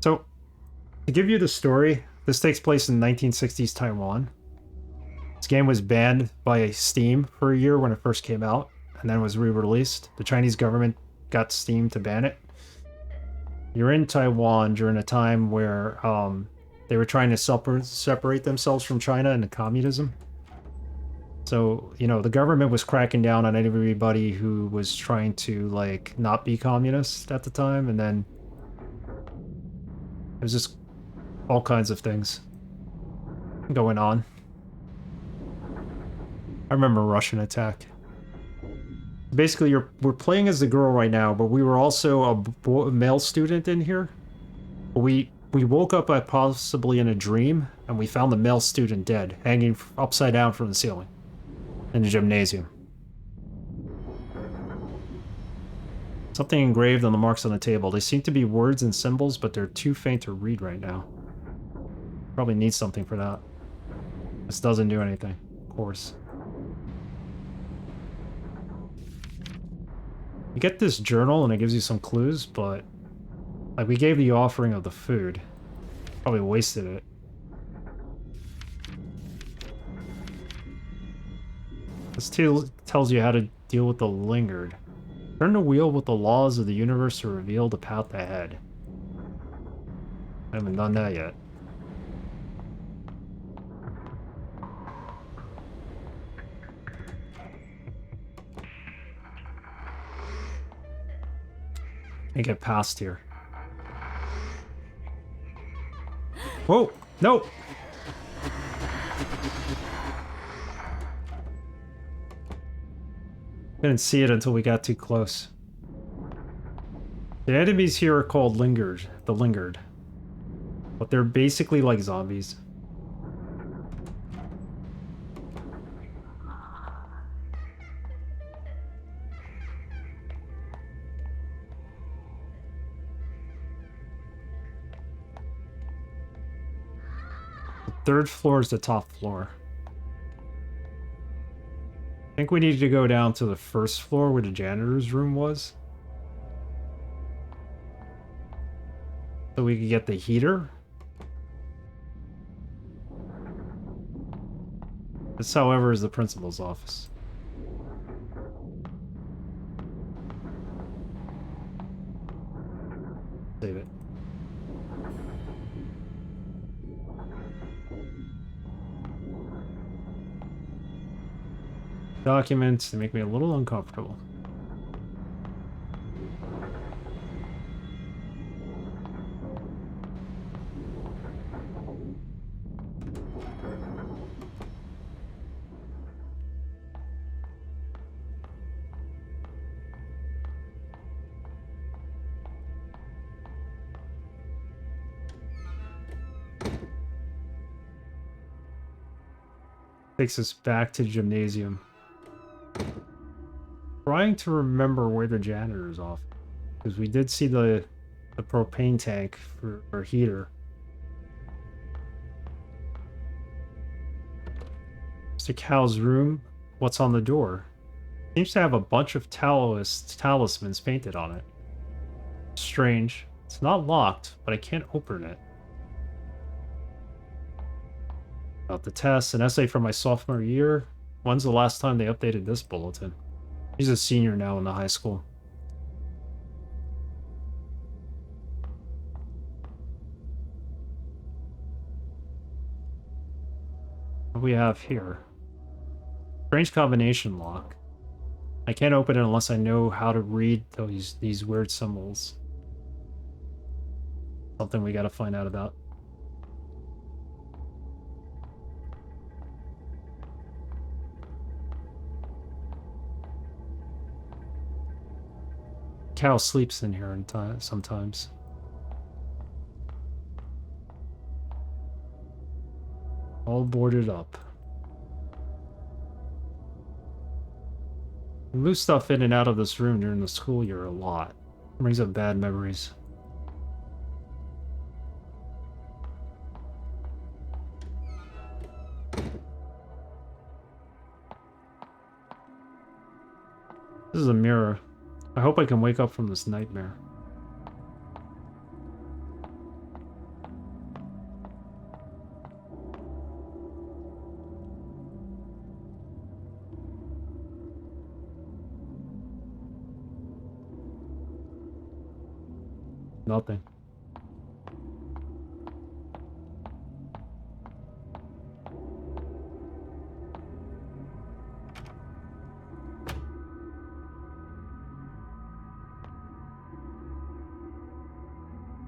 So, to give you the story, this takes place in 1960s Taiwan. This game was banned by Steam for a year when it first came out, and then was re-released. The Chinese government got Steam to ban it. You're in Taiwan during a time where they were trying to separate themselves from China into communism. So, you know, the government was cracking down on everybody who was trying to, like, not be communist at the time, and then there's just all kinds of things going on. I remember Russian attack. Basically, we're playing as the girl right now, but we were also a male student in here. We woke up possibly in a dream, and we found the male student dead, hanging upside down from the ceiling in the gymnasium. Something engraved on the marks on the table. They seem to be words and symbols, but they're too faint to read right now. Probably need something for that. This doesn't do anything, of course. You get this journal and it gives you some clues, but like we gave the offering of the food. Probably wasted it. This tells you how to deal with the lingered. Turn the wheel with the laws of the universe to reveal the path ahead. I haven't done that yet. Can't get past here. Whoa! No! Didn't see it until we got too close. The enemies here are called the lingered. But they're basically like zombies. The third floor is the top floor. I think we need to go down to the first floor where the janitor's room was. So we could get the heater. This, however, is the principal's office. Save it. Documents, they make me a little uncomfortable. Takes us back to gymnasium. Trying to remember where the janitor's off, because we did see the propane tank for heater. Mr. Cow's room. What's on the door? Seems to have a bunch of talismans painted on it. Strange. It's not locked, but I can't open it. About the test, an essay from my sophomore year. When's the last time they updated this bulletin? He's a senior now in the high school. What do we have here? Strange combination lock. I can't open it unless I know how to read these weird symbols. Something we gotta find out about. Cow sleeps in here sometimes. All boarded up. We move stuff in and out of this room during the school year a lot. Brings up bad memories. This is a mirror. I hope I can wake up from this nightmare. Nothing.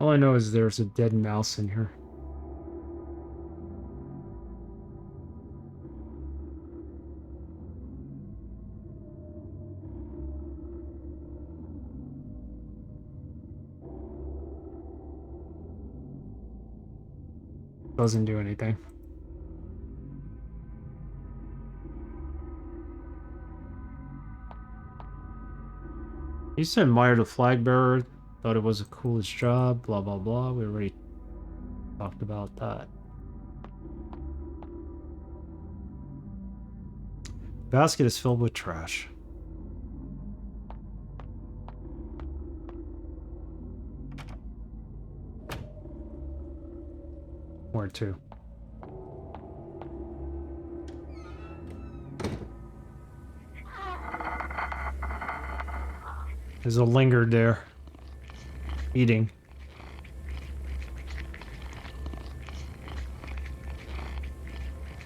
All I know is there's a dead mouse in here. Doesn't do anything. Used to admire the flag bearer, thought it was the coolest job, blah blah blah. We already talked about that. basket is filled with trash. Where to? There's a lingard there. Eating.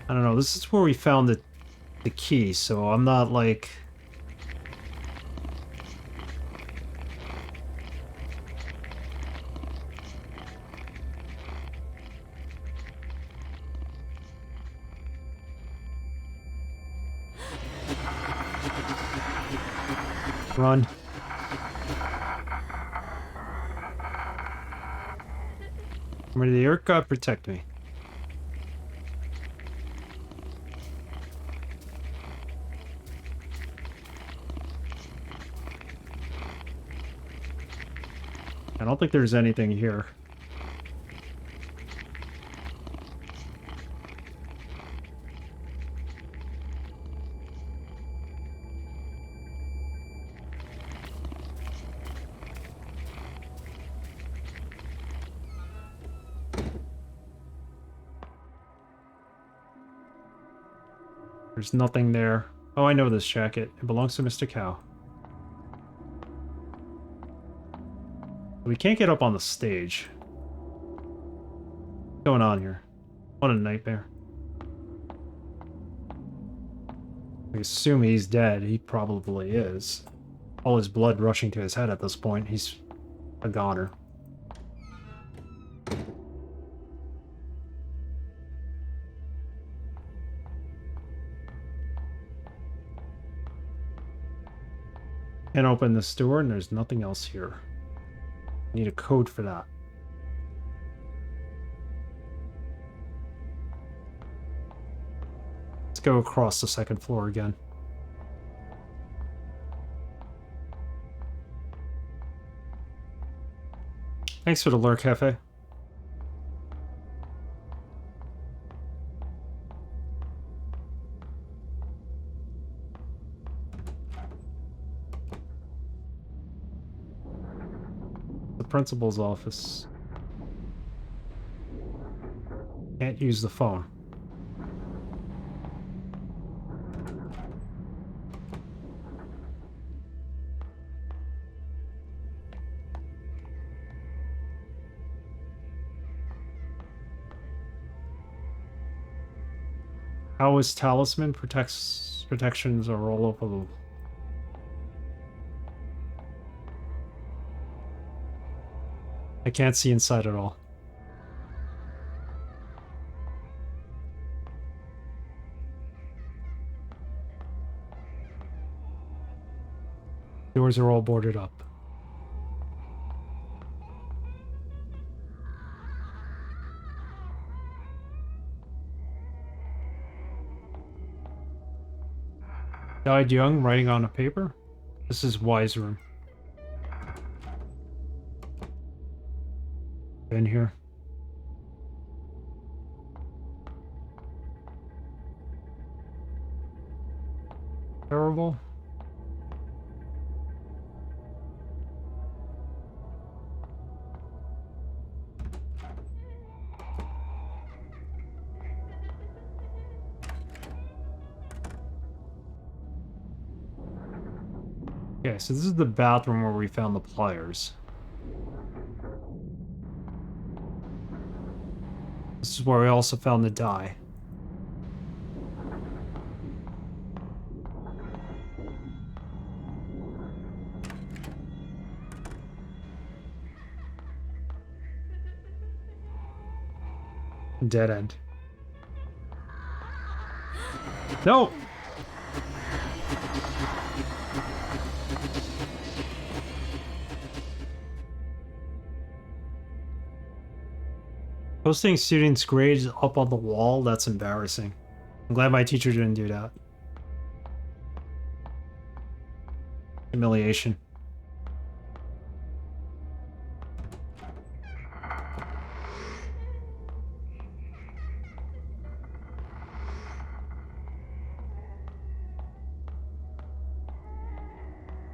I don't know, this is where we found the key, so I'm not like... Run. May the Earth God protect me. I don't think there's anything here. There's nothing there. Oh, I know this jacket. It belongs to Mr. Cow. We can't get up on the stage. What's going on here? What a nightmare. We assume he's dead. He probably is. All his blood rushing to his head at this point. He's a goner. Can't open this door, and there's nothing else here. Need a code for that. Let's go across the second floor again. Thanks for the lure, Cafe. Principal's office. Can't use the phone. How is talisman? Protections are all over the... I can't see inside at all. Doors are all boarded up. Died young, writing on a paper? This is Wise Room. In here. Terrible. Okay, so this is the bathroom where we found the pliers. This is where we also found the dye. Dead end. No! Posting students' grades up on the wall? That's embarrassing. I'm glad my teacher didn't do that. Humiliation.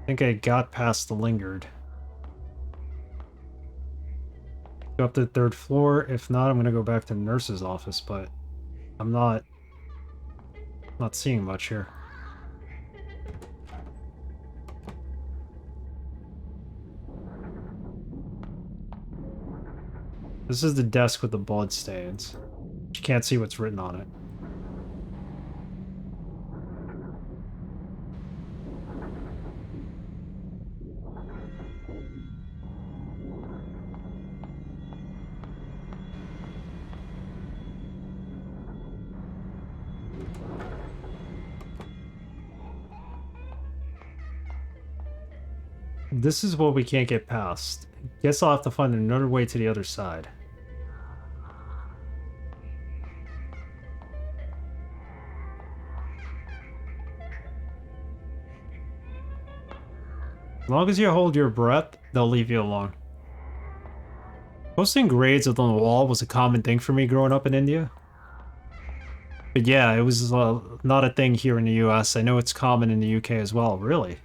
think I got past the lingered. Go up to the 3rd floor. If not, I'm gonna go back to the nurse's office, but I'm not seeing much here. This is the desk with the blood stains. You can't see what's written on it. This is what we can't get past. Guess I'll have to find another way to the other side. As long as you hold your breath, they'll leave you alone. Posting grades on the wall was a common thing for me growing up in India. But yeah, it was not a thing here in the US. I know it's common in the UK as well, really.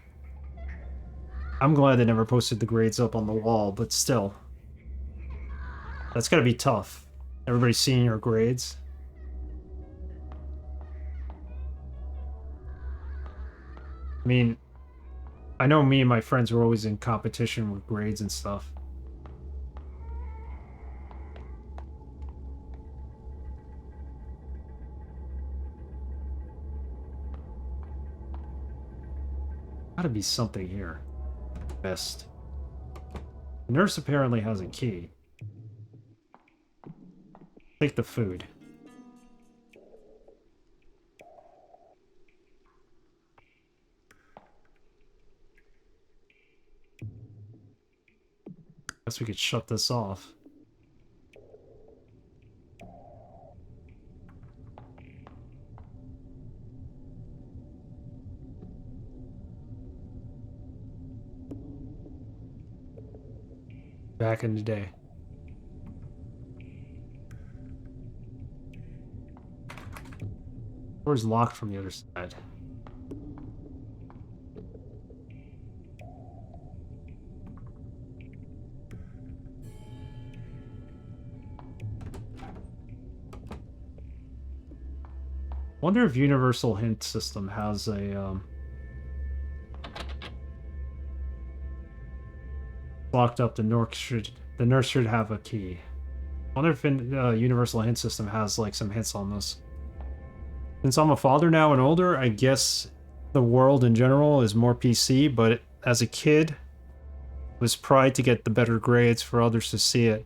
I'm glad they never posted the grades up on the wall, but still. That's gotta be tough. Everybody's seeing your grades. I mean, I know me and my friends were always in competition with grades and stuff. Gotta be something here. Best. The nurse apparently has a key. Take the food. Guess we could shut this off. Back in the day. Door's locked from the other side. Wonder if Universal Hint System has a locked up. The nurse should have a key. Wonder if Universal Hint System has like some hints on this. Since I'm a father now and older, I guess the world in general is more PC, but as a kid, it was pride to get the better grades for others to see it.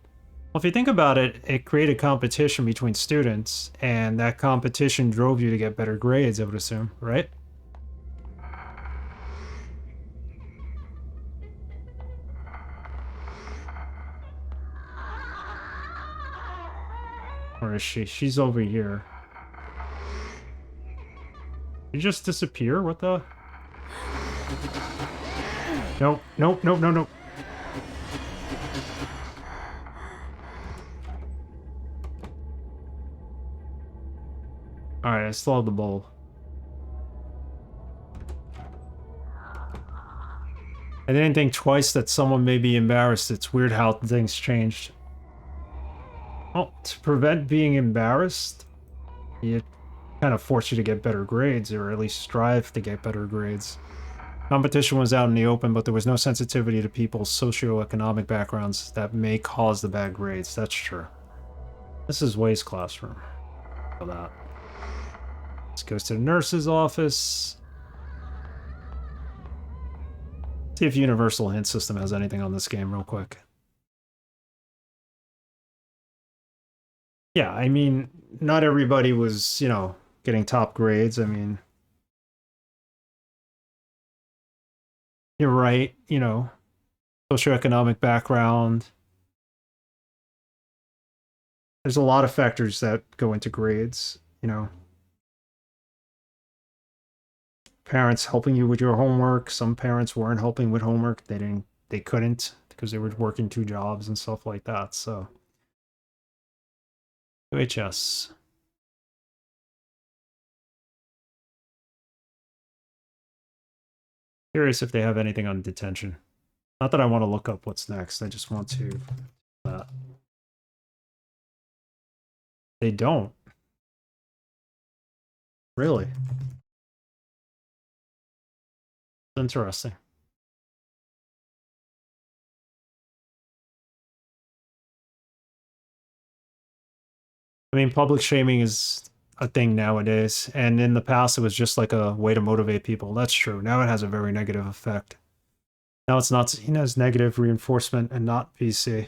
Well, if you think about it, it created competition between students, and that competition drove you to get better grades, I would assume, right? Where is she? She's over here. You just disappear? What the? Nope, nope, nope, no, no. Alright, I still have the bowl. I didn't think twice that someone may be embarrassed. It's weird how things changed. Well, to prevent being embarrassed, it kind of forced you to get better grades, or at least strive to get better grades. Competition was out in the open, but there was no sensitivity to people's socioeconomic backgrounds that may cause the bad grades. That's true. This is Way's classroom. For that. This goes to the nurse's office. See if Universal Hint System has anything on this game real quick. Yeah, I mean, not everybody was, you know, getting top grades. I mean, you're right, you know, socioeconomic background. There's a lot of factors that go into grades, you know. Parents helping you with your homework. Some parents weren't helping with homework. They couldn't because they were working 2 jobs and stuff like that. So UHS. Curious if they have anything on Detention. Not that I want to look up what's next, I just want to... They don't. Really? Interesting. I mean, public shaming is a thing nowadays, and in the past it was just like a way to motivate people. That's true. Now it has a very negative effect. Now it's not seen as negative reinforcement and not PC.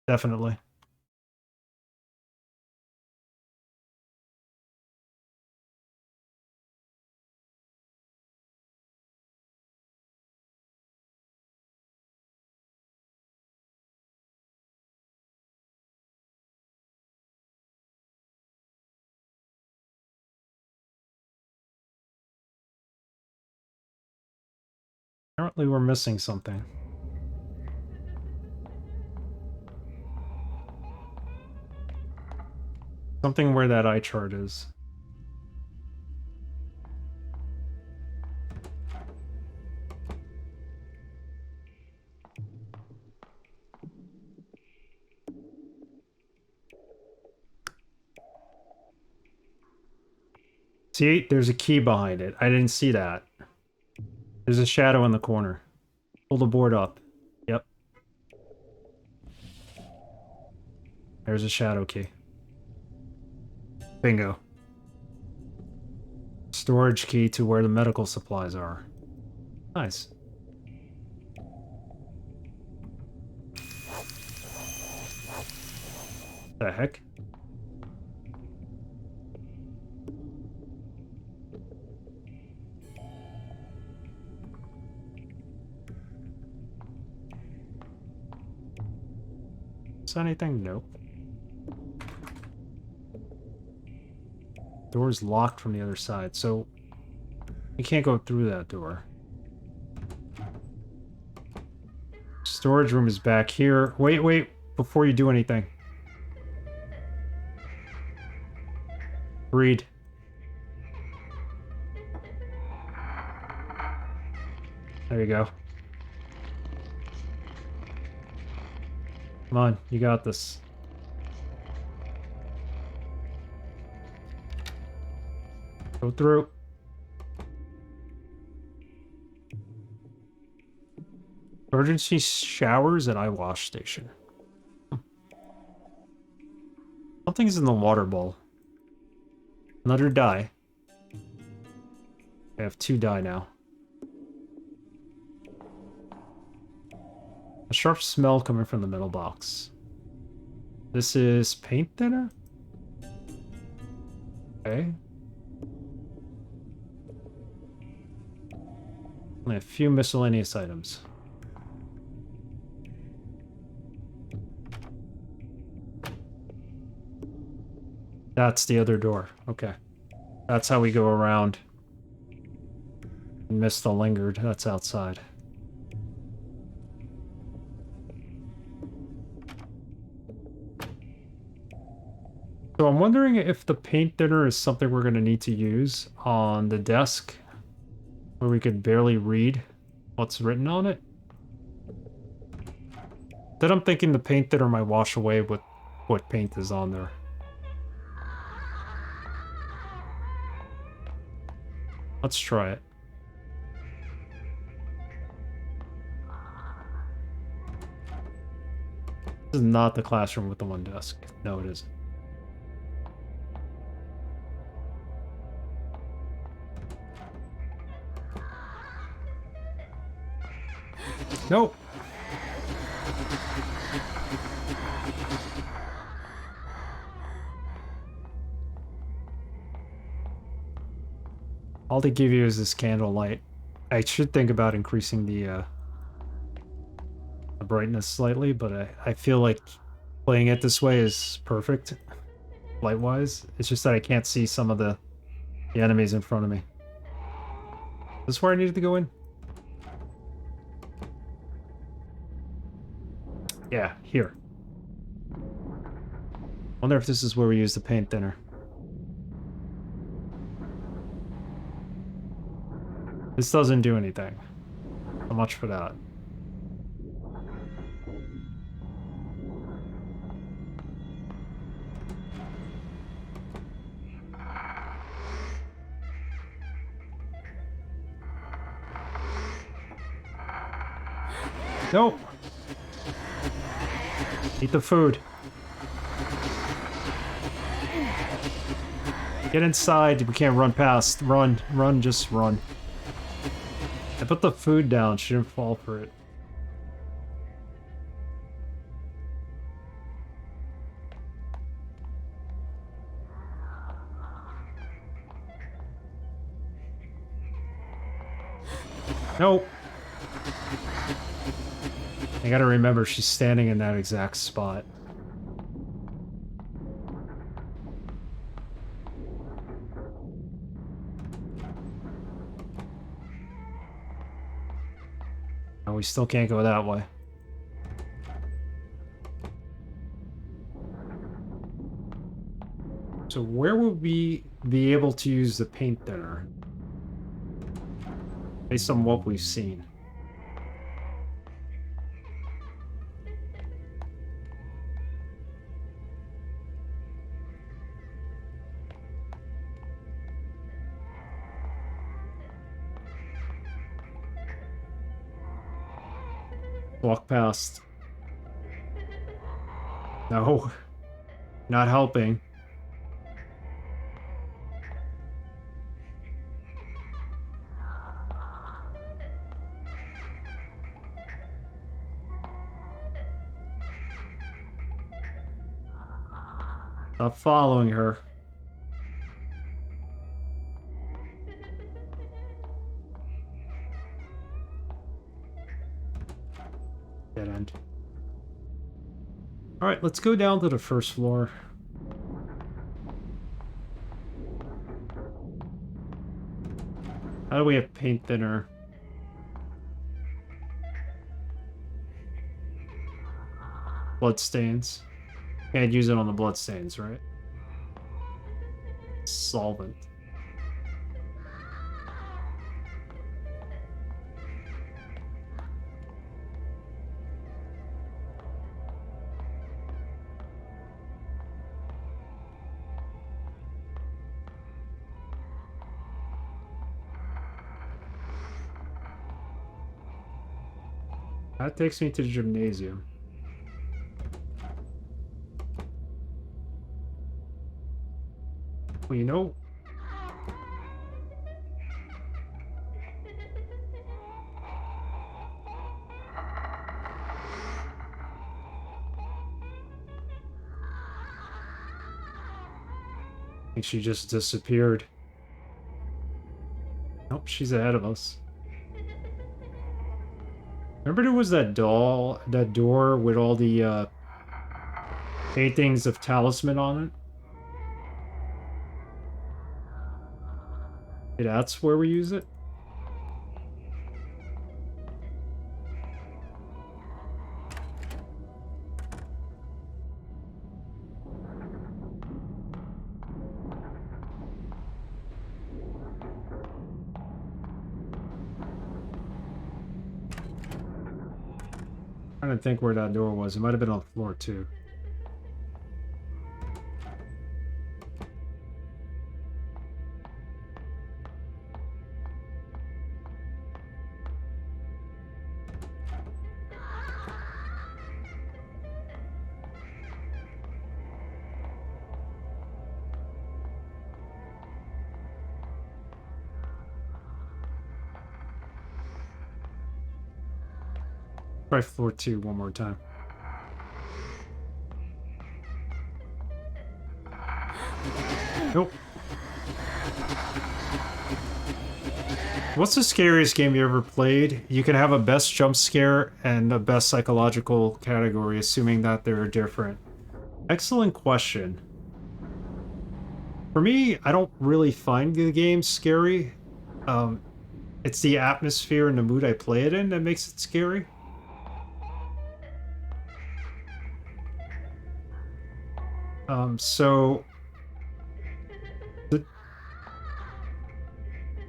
Definitely. Apparently we're missing something. Something where that eye chart is. See, there's a key behind it. I didn't see that. There's a shadow in the corner. Pull the board up. Yep. There's a shadow key. Bingo. Storage key to where the medical supplies are. Nice. The heck? Is anything? Nope. Door's locked from the other side, so we can't go through that door. Storage room is back here. Wait, before you do anything. Read. There you go. Come on, you got this. Go through. Emergency showers and eye wash station. Something's in the water bowl. Another die. I have 2 die now. A sharp smell coming from the middle box. This is paint thinner? Okay. Only a few miscellaneous items. That's the other door. Okay. That's how we go around. Miss the lingered. That's outside. So I'm wondering if the paint thinner is something we're going to need to use on the desk where we could barely read what's written on it. Then I'm thinking the paint thinner might wash away with what paint is on there. Let's try it. This is not the classroom with the one desk. No, it isn't. Nope. All they give you is this candle light. I should think about increasing the brightness slightly, but I feel like playing it this way is perfect, light-wise. It's just that I can't see some of the enemies in front of me. Is this where I needed to go in? Yeah, here. Wonder if this is where we use the paint thinner. This doesn't do anything. much for that. Nope. Eat the food. Get inside. We can't run past. Run. Run. Just run. I put the food down. She didn't fall for it. Nope. I gotta remember she's standing in that exact spot. Oh, we still can't go that way. So where would we be able to use the paint thinner? Based on what we've seen. Walk past. No. Not helping. Stop following her. Dead end. Alright, let's go down to the first floor. How do we have paint thinner? Bloodstains. Can't use it on the bloodstains, right? Solvent. That takes me to the gymnasium. Well, you know... I think she just disappeared. Nope, she's ahead of us. Remember there was that door with all the paintings of Talisman on it? Yeah, that's where we use it? I don't think where that door was. It might have been on floor 2. Try floor 2 one more time. Nope. What's the scariest game you ever played? You can have a best jump scare and a best psychological category, assuming that they're different. Excellent question. For me, I don't really find the game scary. It's the atmosphere and the mood I play it in that makes it scary. So...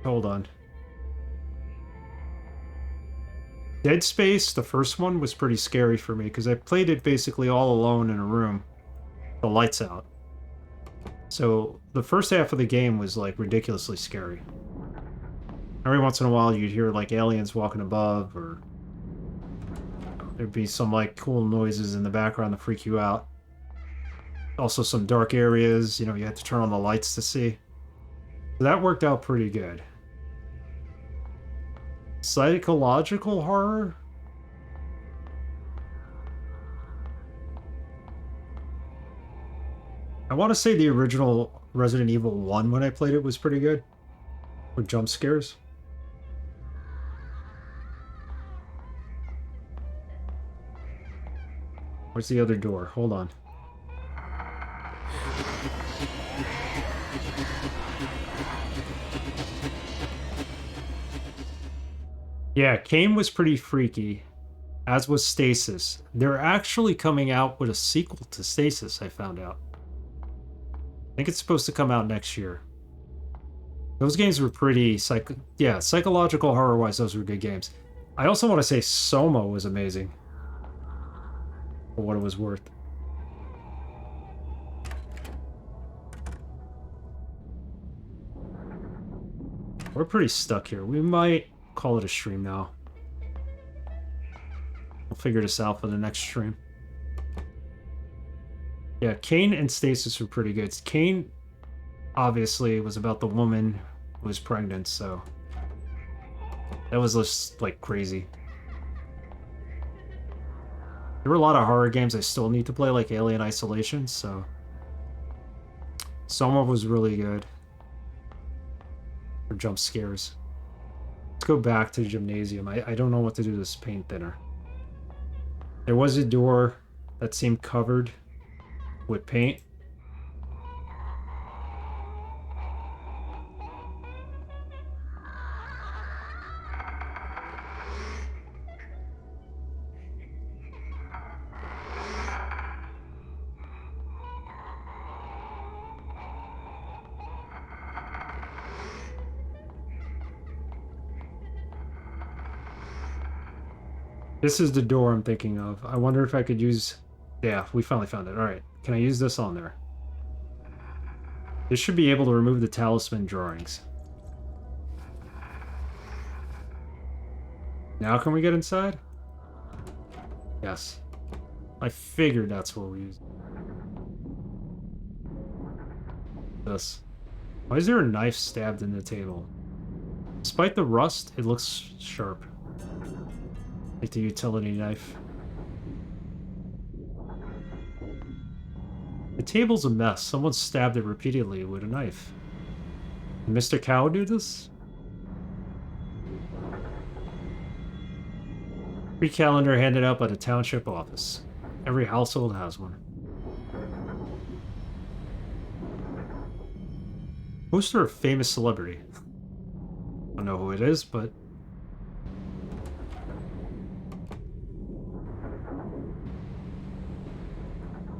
Hold on. Dead Space, the first one, was pretty scary for me because I played it basically all alone in a room, the lights out. So the first half of the game was like ridiculously scary. Every once in a while you'd hear like aliens walking above, or there'd be some like cool noises in the background to freak you out. Also some dark areas, you know, you had to turn on the lights to see. So that worked out pretty good. Psychological horror? I want to say the original Resident Evil 1 when I played it was pretty good. With jump scares. Where's the other door? Hold on. Yeah, Kane was pretty freaky, as was Stasis. They're actually coming out with a sequel to Stasis, I found out. I think it's supposed to come out next year. Those games were pretty psychological horror-wise, those were good games. I also want to say Soma was amazing. For what it was worth. We're pretty stuck here. We might call it a stream now. We'll figure this out for the next stream. Yeah, Kane and Stasis were pretty good. Kane, obviously, was about the woman who was pregnant, so... that was just, like, crazy. There were a lot of horror games I still need to play, like Alien Isolation, so... Soma was really good. For jump scares. Let's go back to the gymnasium. I don't know what to do to this paint thinner. There was a door that seemed covered with paint. This is the door I'm thinking of. I wonder if I could use... yeah, we finally found it. Alright, can I use this on there? This should be able to remove the talisman drawings. Now can we get inside? Yes. I figured that's what we're using. This. Why is there a knife stabbed in the table? Despite the rust, it looks sharp. Like the utility knife. The table's a mess. Someone stabbed it repeatedly with a knife. Did Mr. Cow do this? Free calendar handed out by the township office. Every household has one. Poster of famous celebrity. I don't know who it is, but...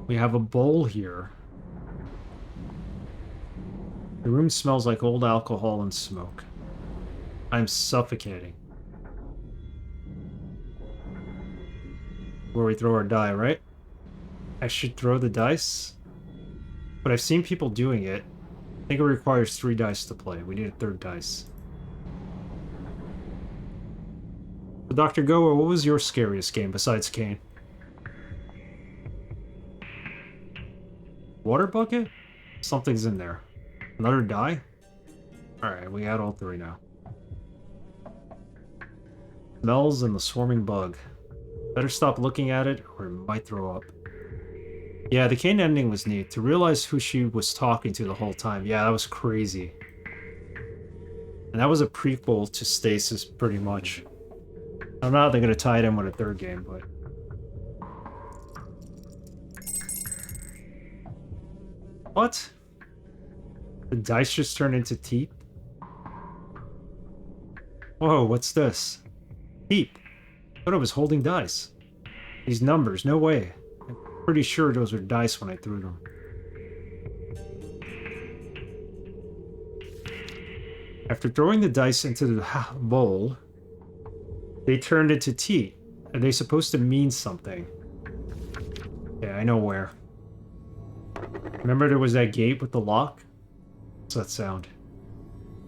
we have a bowl here. The room smells like old alcohol and smoke. I'm suffocating. Where we throw our die, right? I should throw the dice? But I've seen people doing it. I think it requires 3 dice to play. We need a 3rd dice. So Dr. Goa, what was your scariest game besides Kane? Water bucket? Something's in there. Another die? Alright, we had all 3 now. Smells and the swarming bug. Better stop looking at it or it might throw up. Yeah, the Kane ending was neat. To realize who she was talking to the whole time. Yeah, that was crazy. And that was a prequel to Stasis, pretty much. I don't know how they're going to tie it in with a 3rd game, but... what? The dice just turned into teeth? Whoa, what's this? Teeth. I thought I was holding dice. These numbers, no way. I'm pretty sure those were dice when I threw them. After throwing the dice into the bowl, They turned into teat. Are they supposed to mean something? Yeah, I know where. Remember there was that gate with the lock? What's that sound?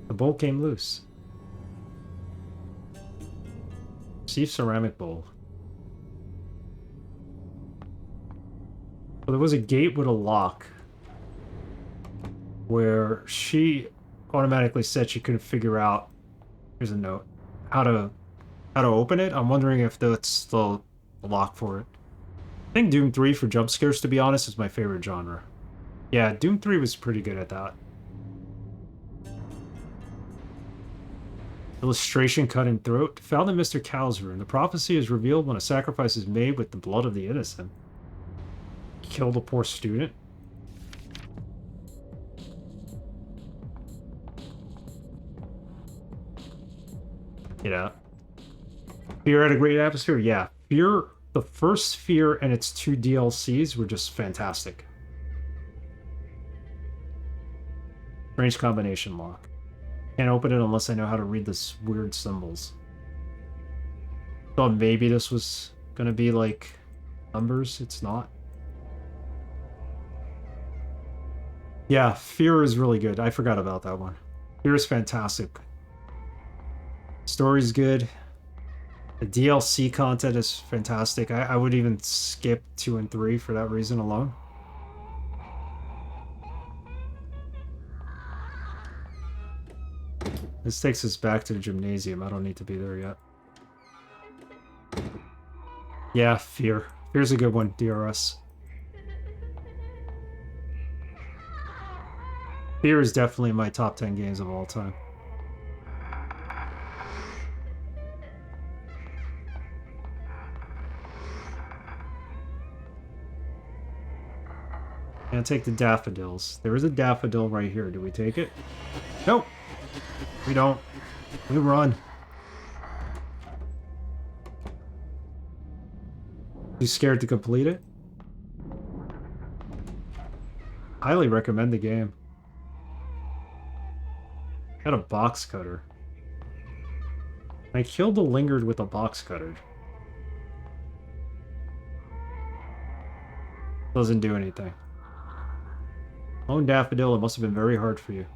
The bowl came loose. Receive ceramic bowl. Well, there was a gate with a lock where she automatically said she couldn't figure out, here's a note, how to open it. I'm wondering if that's the lock for it. I think Doom 3 for jump scares, to be honest, is my favorite genre. Yeah, Doom 3 was pretty good at that. Illustration cut in throat. Found in Mr. Cow's room. The prophecy is revealed when a sacrifice is made with the blood of the innocent. Kill the poor student. Yeah. Fear had a great atmosphere? Yeah. Fear, the first Fear and its 2 DLCs were just fantastic. Strange combination lock. Can't open it unless I know how to read this weird symbols. Thought maybe this was gonna be like numbers. It's not. Yeah, Fear is really good. I forgot about that one. Fear is fantastic. Story's good. The DLC content is fantastic. I would even skip 2 and 3 for that reason alone. This takes us back to the gymnasium. I don't need to be there yet. Yeah, Fear. Fear's a good one, DRS. Fear is definitely in my top 10 games of all time. Can't take the daffodils. There is a daffodil right here. Do we take it? Nope. We don't. We run. You scared to complete it? Highly recommend the game. Got a box cutter. I killed the lingered with a box cutter. Doesn't do anything. Lone daffodil, it must have been very hard for you.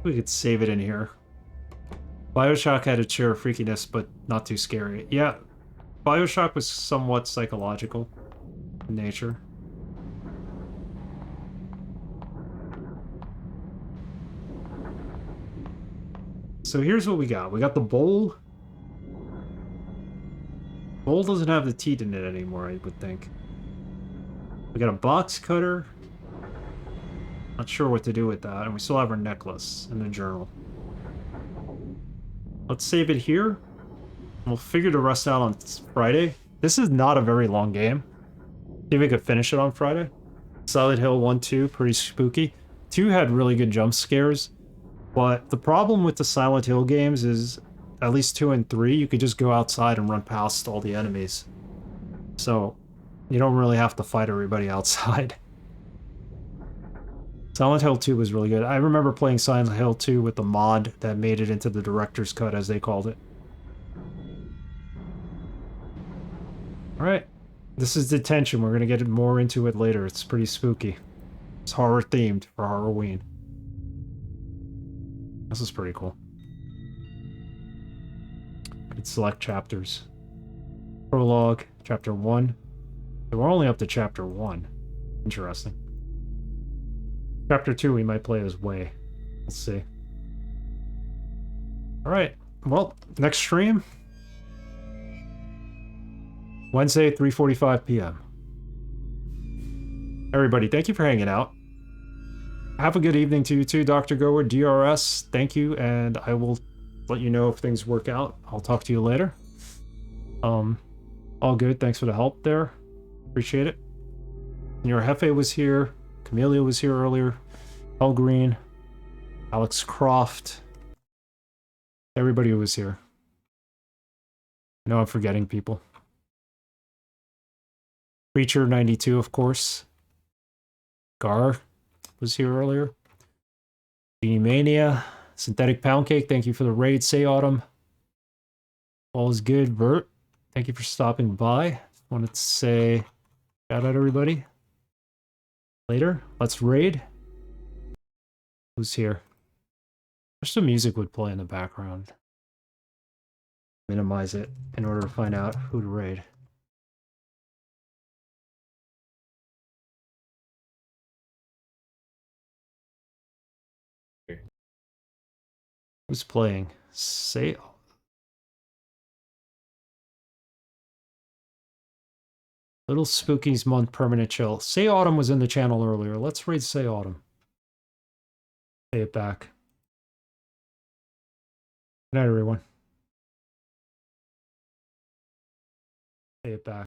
We could save it in here. Bioshock had its share of freakiness, but not too scary. Yeah, Bioshock was somewhat psychological in nature. So here's what we got. We got the bowl. Bowl doesn't have the teeth in it anymore, I would think. We got a box cutter. Not sure what to do with that. And we still have our necklace and the journal. Let's save it here. We'll figure the rest out on Friday. This is not a very long game. See if we could finish it on Friday. Silent Hill 1, 2, pretty spooky. 2 had really good jump scares. But the problem with the Silent Hill games is, at least 2 and 3, you could just go outside and run past all the enemies. So, you don't really have to fight everybody outside. Silent Hill 2 was really good. I remember playing Silent Hill 2 with the mod that made it into the director's cut, as they called it. Alright. This is Detention. We're going to get more into it later. It's pretty spooky. It's horror themed for Halloween. This is pretty cool. Could select chapters. Prologue, chapter 1. So we're only up to chapter 1. Interesting. Chapter 2 we might play as Way. Let's see. Alright. Well, next stream. Wednesday, 3:45 p.m. Everybody, thank you for hanging out. Have a good evening to you too, Dr. Gower, DRS. Thank you, and I will let you know if things work out. I'll talk to you later. All good. Thanks for the help there. Appreciate it. Your Hefe was here. Camellia was here earlier. El Green. Alex Croft. Everybody who was here. I know I'm forgetting people. Preacher 92, of course. Gar was here earlier. Beanie Mania. Synthetic Pound Cake, thank you for the raid. Say Autumn. All is good. Bert, thank you for stopping by. Wanted to say shout out everybody. Later, let's raid. Who's here? Wish the music would play in the background. Minimize it in order to find out who to raid. Who's playing? Say Little Spooky's Month Permanent Chill. Say Autumn was in the channel earlier. Let's raid Say Autumn. Say it back. Good night, everyone. Say it back.